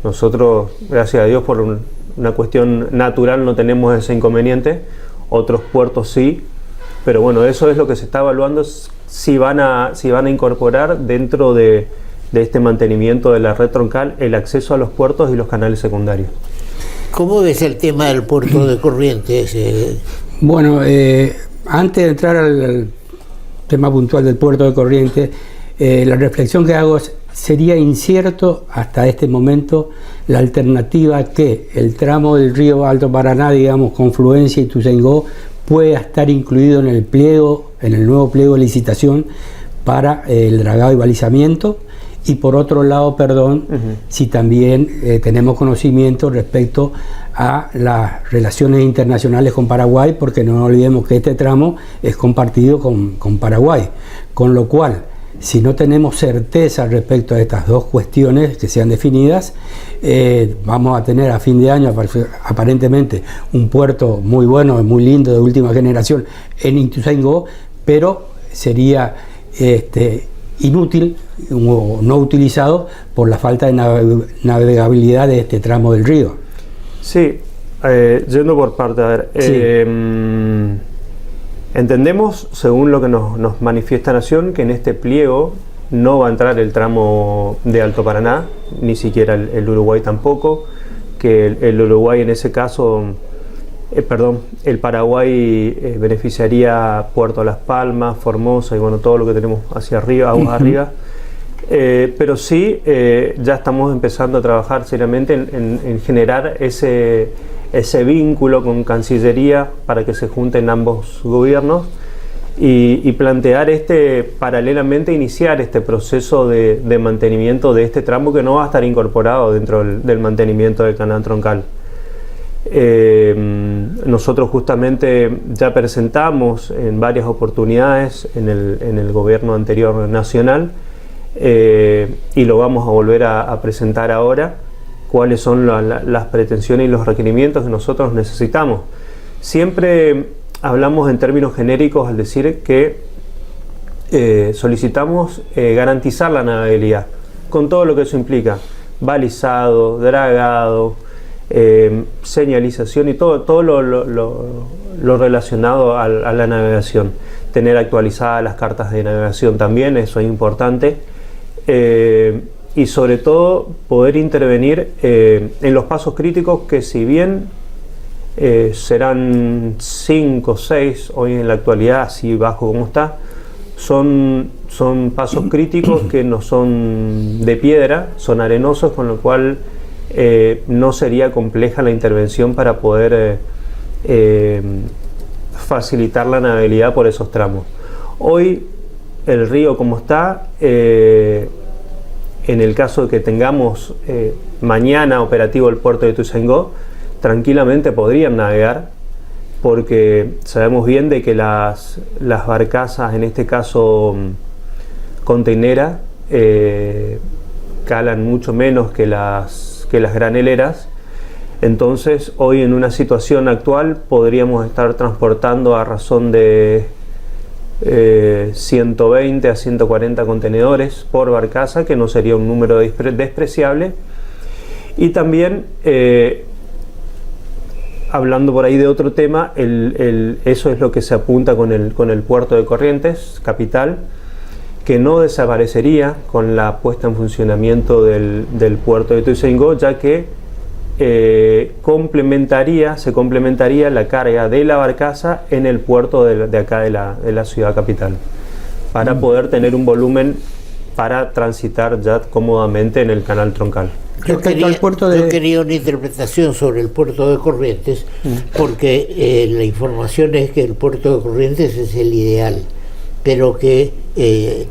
Nosotros, gracias a Dios, por una cuestión natural no tenemos ese inconveniente, otros puertos sí, pero bueno, eso es lo que se está evaluando, si van a incorporar dentro de este mantenimiento de la red troncal el acceso a los puertos y los canales secundarios. ¿Cómo ves el tema del puerto de Corrientes? Bueno, antes de entrar al tema puntual del puerto de Corrientes, la reflexión que hago sería incierto hasta este momento la alternativa que el tramo del río Alto Paraná, digamos, Confluencia y Ituzaingó, pueda estar incluido en el nuevo pliego de licitación para el dragado y balizamiento. Y por otro lado, si también tenemos conocimiento respecto a las relaciones internacionales con Paraguay, porque no olvidemos que este tramo es compartido con Paraguay, con lo cual, si no tenemos certeza respecto a estas dos cuestiones que sean definidas, vamos a tener a fin de año aparentemente un puerto muy bueno, muy lindo, de última generación en Ituzaingó, pero sería inútil o no utilizado por la falta de navegabilidad de este tramo del río. Sí, yendo por parte, a ver, sí. Entendemos, según lo que nos manifiesta Nación, que en este pliego no va a entrar el tramo de Alto Paraná, ni siquiera el Uruguay tampoco, que el Uruguay en ese caso, el Paraguay beneficiaría Puerto Las Palmas, Formosa y bueno, todo lo que tenemos hacia arriba, aguas arriba. Pero sí, ya estamos empezando a trabajar seriamente en generar ese vínculo con Cancillería para que se junten ambos gobiernos y plantear paralelamente iniciar este proceso de mantenimiento de este tramo que no va a estar incorporado dentro del mantenimiento del canal troncal. Nosotros justamente ya presentamos en varias oportunidades en el gobierno anterior nacional y lo vamos a volver a presentar ahora, cuáles son las pretensiones y los requerimientos que nosotros necesitamos. Siempre hablamos en términos genéricos al decir que solicitamos garantizar la navegabilidad, con todo lo que eso implica, balizado, dragado, señalización y todo lo relacionado a la navegación. Tener actualizadas las cartas de navegación también, eso es importante. Y sobre todo poder intervenir en los pasos críticos que, si bien serán 5 o 6 hoy en la actualidad, así bajo como está, son pasos críticos que no son de piedra, son arenosos, con lo cual no sería compleja la intervención para poder facilitar la navegabilidad por esos tramos. Hoy el río como está, en el caso de que tengamos mañana operativo el puerto de Ituzaingó, tranquilamente podrían navegar, porque sabemos bien de que las barcazas, en este caso contenera, calan mucho menos que las graneleras. Entonces hoy, en una situación actual, podríamos estar transportando a razón de 120 a 140 contenedores por barcaza, que no sería un número despreciable. Y también, hablando por ahí de otro tema, eso es lo que se apunta con el puerto de Corrientes, capital, que no desaparecería con la puesta en funcionamiento del puerto de Ituzaingó, ya que se complementaría la carga de la barcaza en el puerto de acá de la ciudad capital, para poder tener un volumen para transitar ya cómodamente en el canal troncal. Yo quería una interpretación sobre el puerto de Corrientes, porque la información es que el puerto de Corrientes es el ideal, pero que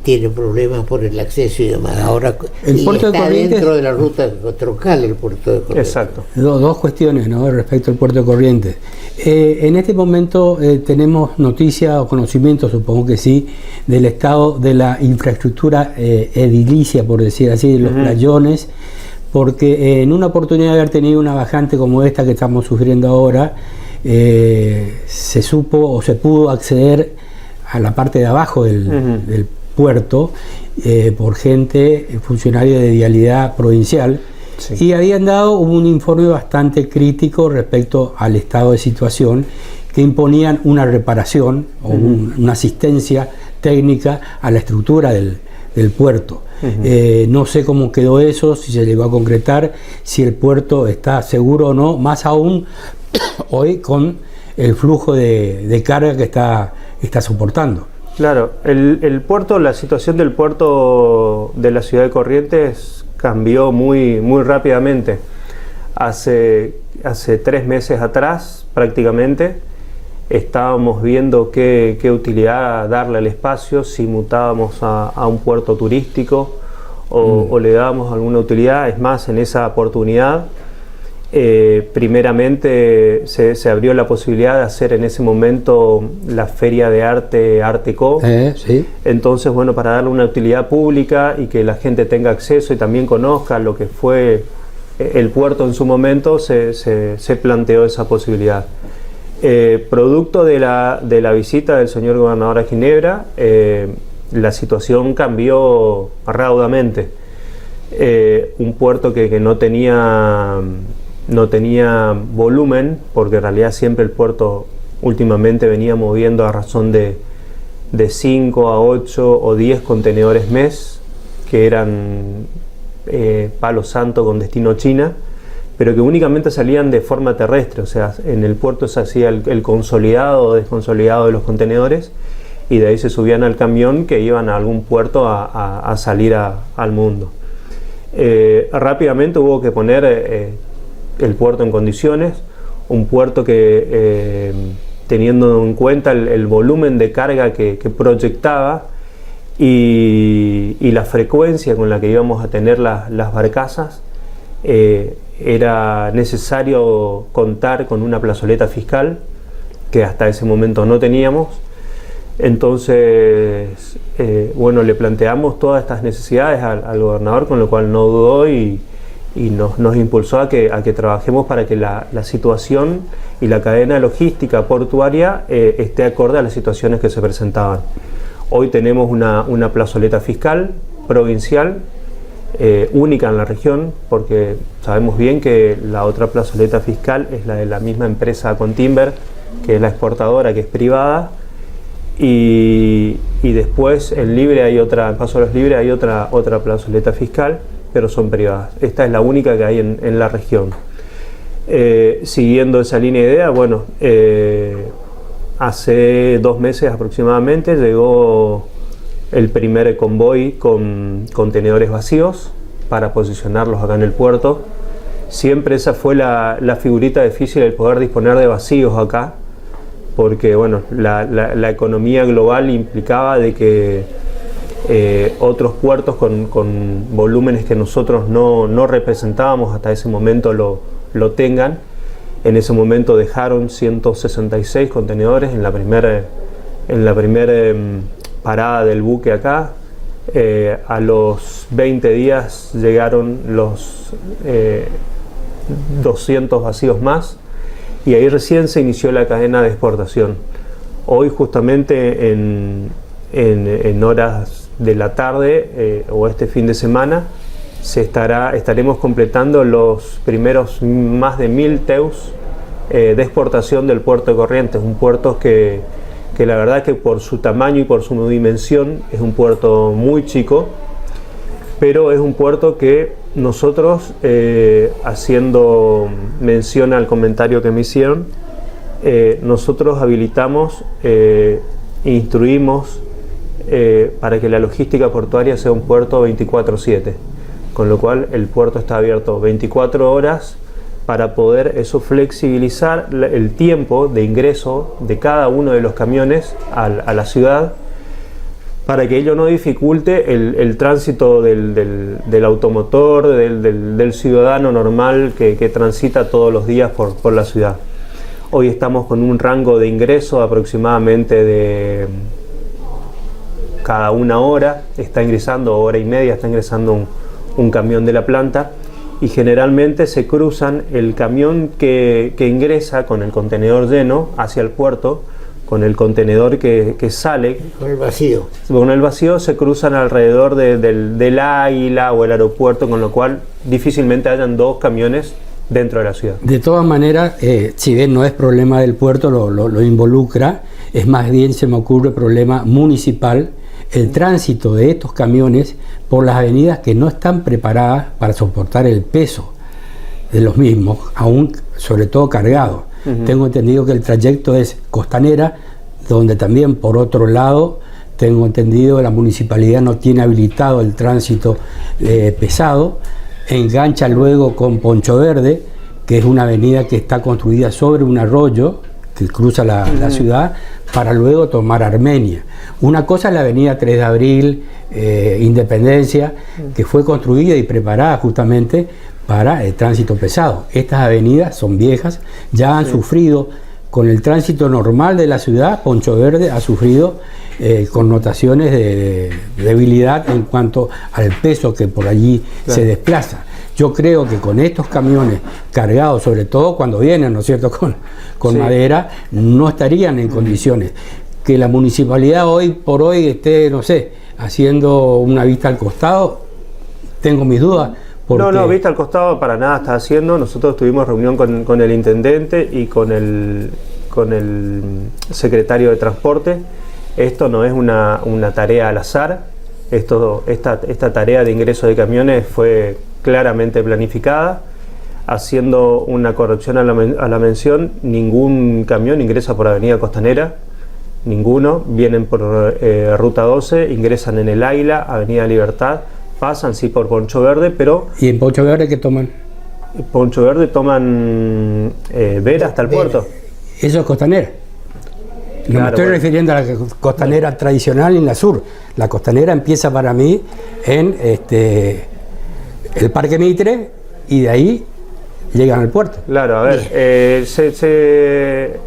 tiene problemas por el acceso y demás. Ahora el puerto está de Corrientes, dentro de la ruta troncal, el puerto de Corrientes. Exacto. Dos cuestiones, ¿no?, respecto al puerto de Corrientes. En este momento tenemos noticia o conocimiento, supongo que sí, del estado de la infraestructura edilicia, por decir así, de los playones, porque en una oportunidad de haber tenido una bajante como esta que estamos sufriendo ahora, se supo o se pudo acceder a la parte de abajo del puerto por gente, funcionaria de vialidad provincial, sí. Y habían dado un informe bastante crítico respecto al estado de situación, que imponían una reparación o una asistencia técnica a la estructura del puerto. No sé cómo quedó eso, si se llegó a concretar, si el puerto está seguro o no, más aún hoy con el flujo de carga que está soportando. Claro, el puerto, la situación del puerto de la ciudad de Corrientes cambió muy rápidamente. Hace 3 meses atrás, prácticamente, estábamos viendo qué utilidad darle al espacio, si mutábamos a un puerto turístico o le dábamos alguna utilidad. Es más, en esa oportunidad, primeramente se abrió la posibilidad de hacer en ese momento la feria de arte Arteco. Sí. Entonces, bueno, para darle una utilidad pública y que la gente tenga acceso y también conozca lo que fue el puerto en su momento, se planteó esa posibilidad. Producto de la visita del señor gobernador a Ginebra, la situación cambió raudamente. Un puerto que no tenía volumen, porque en realidad siempre el puerto últimamente venía moviendo a razón de 5 a 8 o 10 contenedores mes, que eran Palo Santo con destino China, pero que únicamente salían de forma terrestre. O sea, en el puerto se hacía el consolidado o desconsolidado de los contenedores, y de ahí se subían al camión que iban a algún puerto a salir al mundo. Rápidamente hubo que poner el puerto en condiciones, un puerto que, teniendo en cuenta el volumen de carga que proyectaba y la frecuencia con la que íbamos a tener las barcazas, era necesario contar con una plazoleta fiscal, que hasta ese momento no teníamos. Entonces, bueno, le planteamos todas estas necesidades al gobernador, con lo cual no dudó y nos impulsó a que trabajemos para que la situación y la cadena logística portuaria esté acorde a las situaciones que se presentaban. Hoy tenemos una plazoleta fiscal provincial, única en la región, porque sabemos bien que la otra plazoleta fiscal es la de la misma empresa Contimber, que es la exportadora, que es privada. Y después en Libre hay otra, en Paso a los Libres hay otra plazoleta fiscal, pero son privadas. Esta es la única que hay en la región. Siguiendo esa línea de idea, bueno, hace 2 meses aproximadamente llegó el primer convoy con contenedores vacíos para posicionarlos acá en el puerto. siempre esa fue la figurita difícil, el poder disponer de vacíos acá, porque bueno, la economía global implicaba de que otros puertos con volúmenes que nosotros no representábamos hasta ese momento lo tengan. En ese momento dejaron 166 contenedores en la primera parada del buque acá. A los 20 días llegaron los 200 vacíos más, y ahí recién se inició la cadena de exportación. Hoy justamente en horas de la tarde o este fin de semana estaremos completando los primeros más de 1000 TEUs de exportación del puerto de Corrientes, un puerto que la verdad que por su tamaño y por su dimensión es un puerto muy chico, pero es un puerto que nosotros, haciendo mención al comentario que me hicieron, nosotros habilitamos, instruimos para que la logística portuaria sea un puerto 24/7, con lo cual el puerto está abierto 24 horas para poder eso flexibilizar el tiempo de ingreso de cada uno de los camiones a la ciudad, para que ello no dificulte el tránsito del automotor, del ciudadano normal que transita todos los días por la ciudad. Hoy estamos con un rango de ingreso aproximadamente de cada una hora, está ingresando, hora y media, está ingresando un camión de la planta, y generalmente se cruzan el camión que ingresa con el contenedor lleno hacia el puerto, con el contenedor que sale con el vacío. Con el vacío se cruzan alrededor del Águila o el aeropuerto, con lo cual difícilmente hayan dos camiones dentro de la ciudad. De todas maneras, si bien no es problema del puerto, lo involucra, es más bien, se me ocurre, problema municipal, el tránsito de estos camiones por las avenidas que no están preparadas para soportar el peso de los mismos, aún sobre todo cargados. Tengo entendido que el trayecto es Costanera, donde también por otro lado tengo entendido que la municipalidad no tiene habilitado el tránsito pesado, engancha luego con Poncho Verde, que es una avenida que está construida sobre un arroyo que cruza la ciudad, para luego tomar Armenia. Una cosa es la avenida 3 de Abril, Independencia, que fue construida y preparada justamente para el tránsito pesado. Estas avenidas son viejas, ya han sufrido con el tránsito normal de la ciudad. Poncho Verde ha sufrido connotaciones de debilidad en cuanto al peso que por allí se desplaza. Yo creo que con estos camiones cargados, sobre todo cuando vienen, ¿no es cierto?, con madera, no estarían en condiciones. Que la municipalidad hoy por hoy esté, no sé, haciendo una vista al costado, tengo mis dudas. No, vista al costado para nada está haciendo. Nosotros tuvimos reunión con el intendente y con el secretario de transporte. Esto no es una tarea al azar. Esta tarea de ingreso de camiones fue claramente planificada. Haciendo una corrección a la mención, ningún camión ingresa por Avenida Costanera, ninguno. Vienen por Ruta 12, ingresan en el Águila, Avenida Libertad, pasan sí por Poncho Verde, pero... ¿Y en Poncho Verde qué toman? Poncho Verde toman Vera hasta el puerto. Eso es Costanera. No Claro, me estoy refiriendo a la costanera tradicional en la sur. La costanera empieza para mí en el Parque Mitre y de ahí llegan al puerto. Claro, a ver,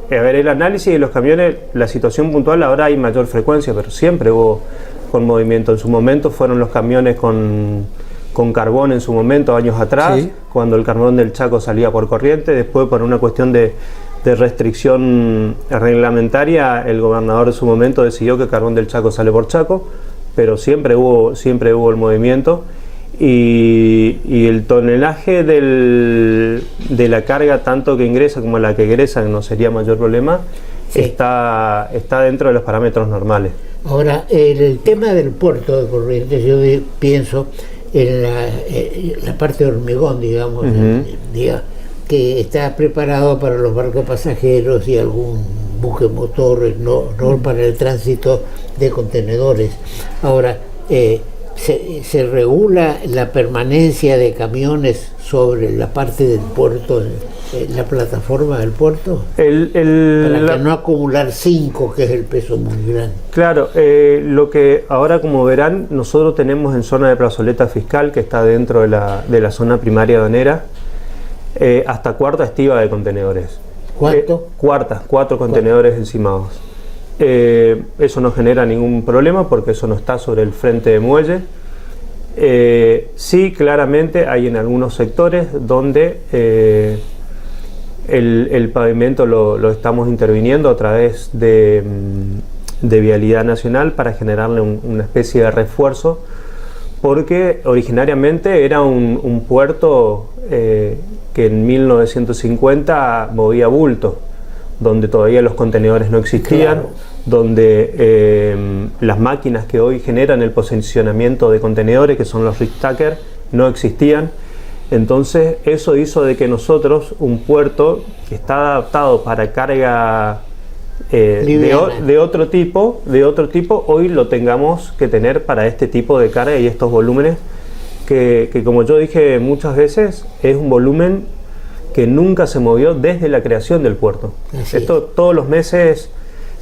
el análisis de los camiones, la situación puntual, ahora hay mayor frecuencia, pero siempre hubo con movimiento. En su momento fueron los camiones con carbón en su momento, años atrás, cuando el carbón del Chaco salía por Corrientes. Después, por una cuestión de restricción reglamentaria, el gobernador en su momento decidió que el carbón del Chaco sale por Chaco, pero siempre hubo el movimiento. Y el tonelaje de la carga, tanto que ingresa como la que egresa, no sería mayor problema, está dentro de los parámetros normales. Ahora, el tema del puerto de Corrientes, yo pienso en la parte de hormigón, digamos, que está preparado para los barcos pasajeros y algún buque motor, no para el tránsito de contenedores. Ahora, se regula la permanencia de camiones sobre la parte del puerto, la plataforma del puerto, para no acumular 5, que es el peso muy grande. Claro, lo que ahora, como verán, nosotros tenemos en zona de plazoleta fiscal, que está dentro de la zona primaria aduanera, hasta cuarta estiva de contenedores. ¿Cuánto? 4 contenedores encimados. Eso no genera ningún problema porque eso no está sobre el frente de muelle. Sí, claramente hay en algunos sectores donde el pavimento lo estamos interviniendo a través de Vialidad Nacional para generarle una especie de refuerzo, porque originariamente era un puerto que en 1950 movía bulto, donde todavía los contenedores no existían, claro, donde las máquinas que hoy generan el posicionamiento de contenedores, que son los Rick-Stacker, no existían. Entonces eso hizo de que nosotros, un puerto que está adaptado para carga de otro tipo, hoy lo tengamos que tener para este tipo de carga y estos volúmenes que como yo dije muchas veces, es un volumen que nunca se movió desde la creación del puerto. Esto todos los meses,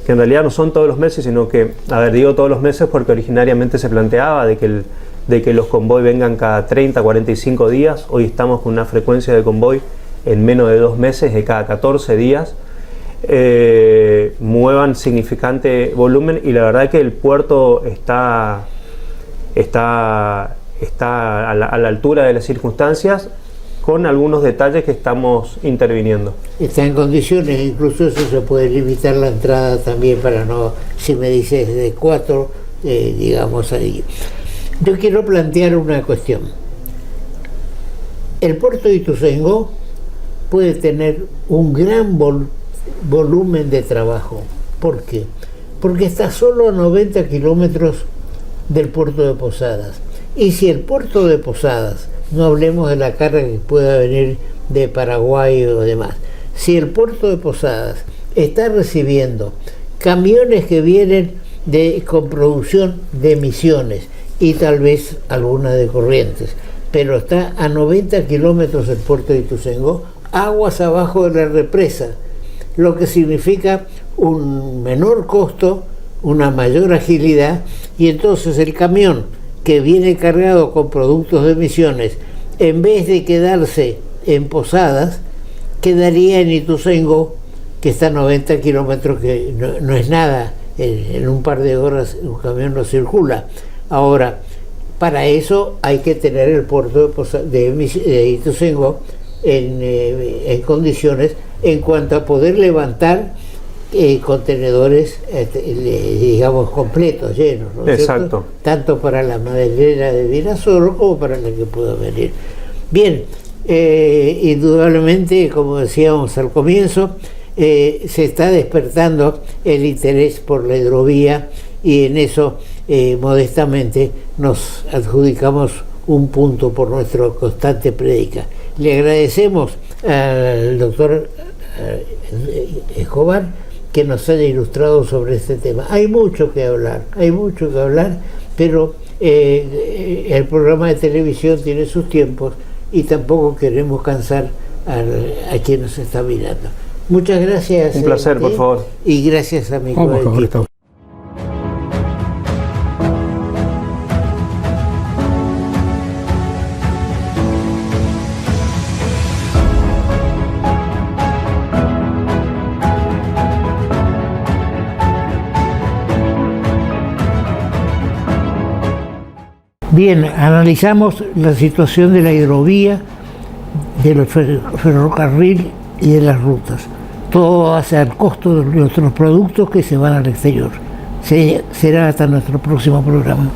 que en realidad no son todos los meses, sino que, digo todos los meses porque originariamente se planteaba de que los convoy vengan cada 30, 45 días. Hoy estamos con una frecuencia de convoy en menos de 2 meses, de cada 14 días, muevan significante volumen, y la verdad que el puerto está a la altura de las circunstancias, con algunos detalles que estamos interviniendo. Está en condiciones, incluso eso se puede limitar la entrada también para no, si me dices de 4, digamos ahí. Yo quiero plantear una cuestión. El puerto de Ituzaingó puede tener un gran volumen de trabajo. ¿Por qué? Porque está solo a 90 kilómetros del puerto de Posadas. Y si el puerto de Posadas, no hablemos de la carga que pueda venir de Paraguay o demás, si el puerto de Posadas está recibiendo camiones que vienen con producción de Misiones y tal vez alguna de Corrientes, pero está a 90 kilómetros del puerto de Ituzaingó, aguas abajo de la represa, lo que significa un menor costo, una mayor agilidad, y entonces el camión que viene cargado con productos de Misiones, en vez de quedarse en Posadas, quedaría en Ituzaingó, que está a 90 kilómetros, que no es nada, en un par de horas un camión no circula. Ahora, para eso hay que tener el puerto de Ituzaingó en condiciones en cuanto a poder levantar contenedores, digamos, completos, llenos, ¿no es cierto? Tanto para la maderera de Virasoro como para la que pueda venir. Bien, indudablemente, como decíamos al comienzo, se está despertando el interés por la hidrovía, y en eso modestamente nos adjudicamos un punto por nuestra constante prédica. Le agradecemos al doctor Escobar que nos haya ilustrado sobre este tema. Hay mucho que hablar, pero el programa de televisión tiene sus tiempos y tampoco queremos cansar a quien nos está mirando. Muchas gracias. Un placer, por favor. Y gracias a mi equipo. Bien, analizamos la situación de la hidrovía, del ferrocarril y de las rutas. Todo hace al costo de nuestros productos que se van al exterior. Será hasta nuestro próximo programa.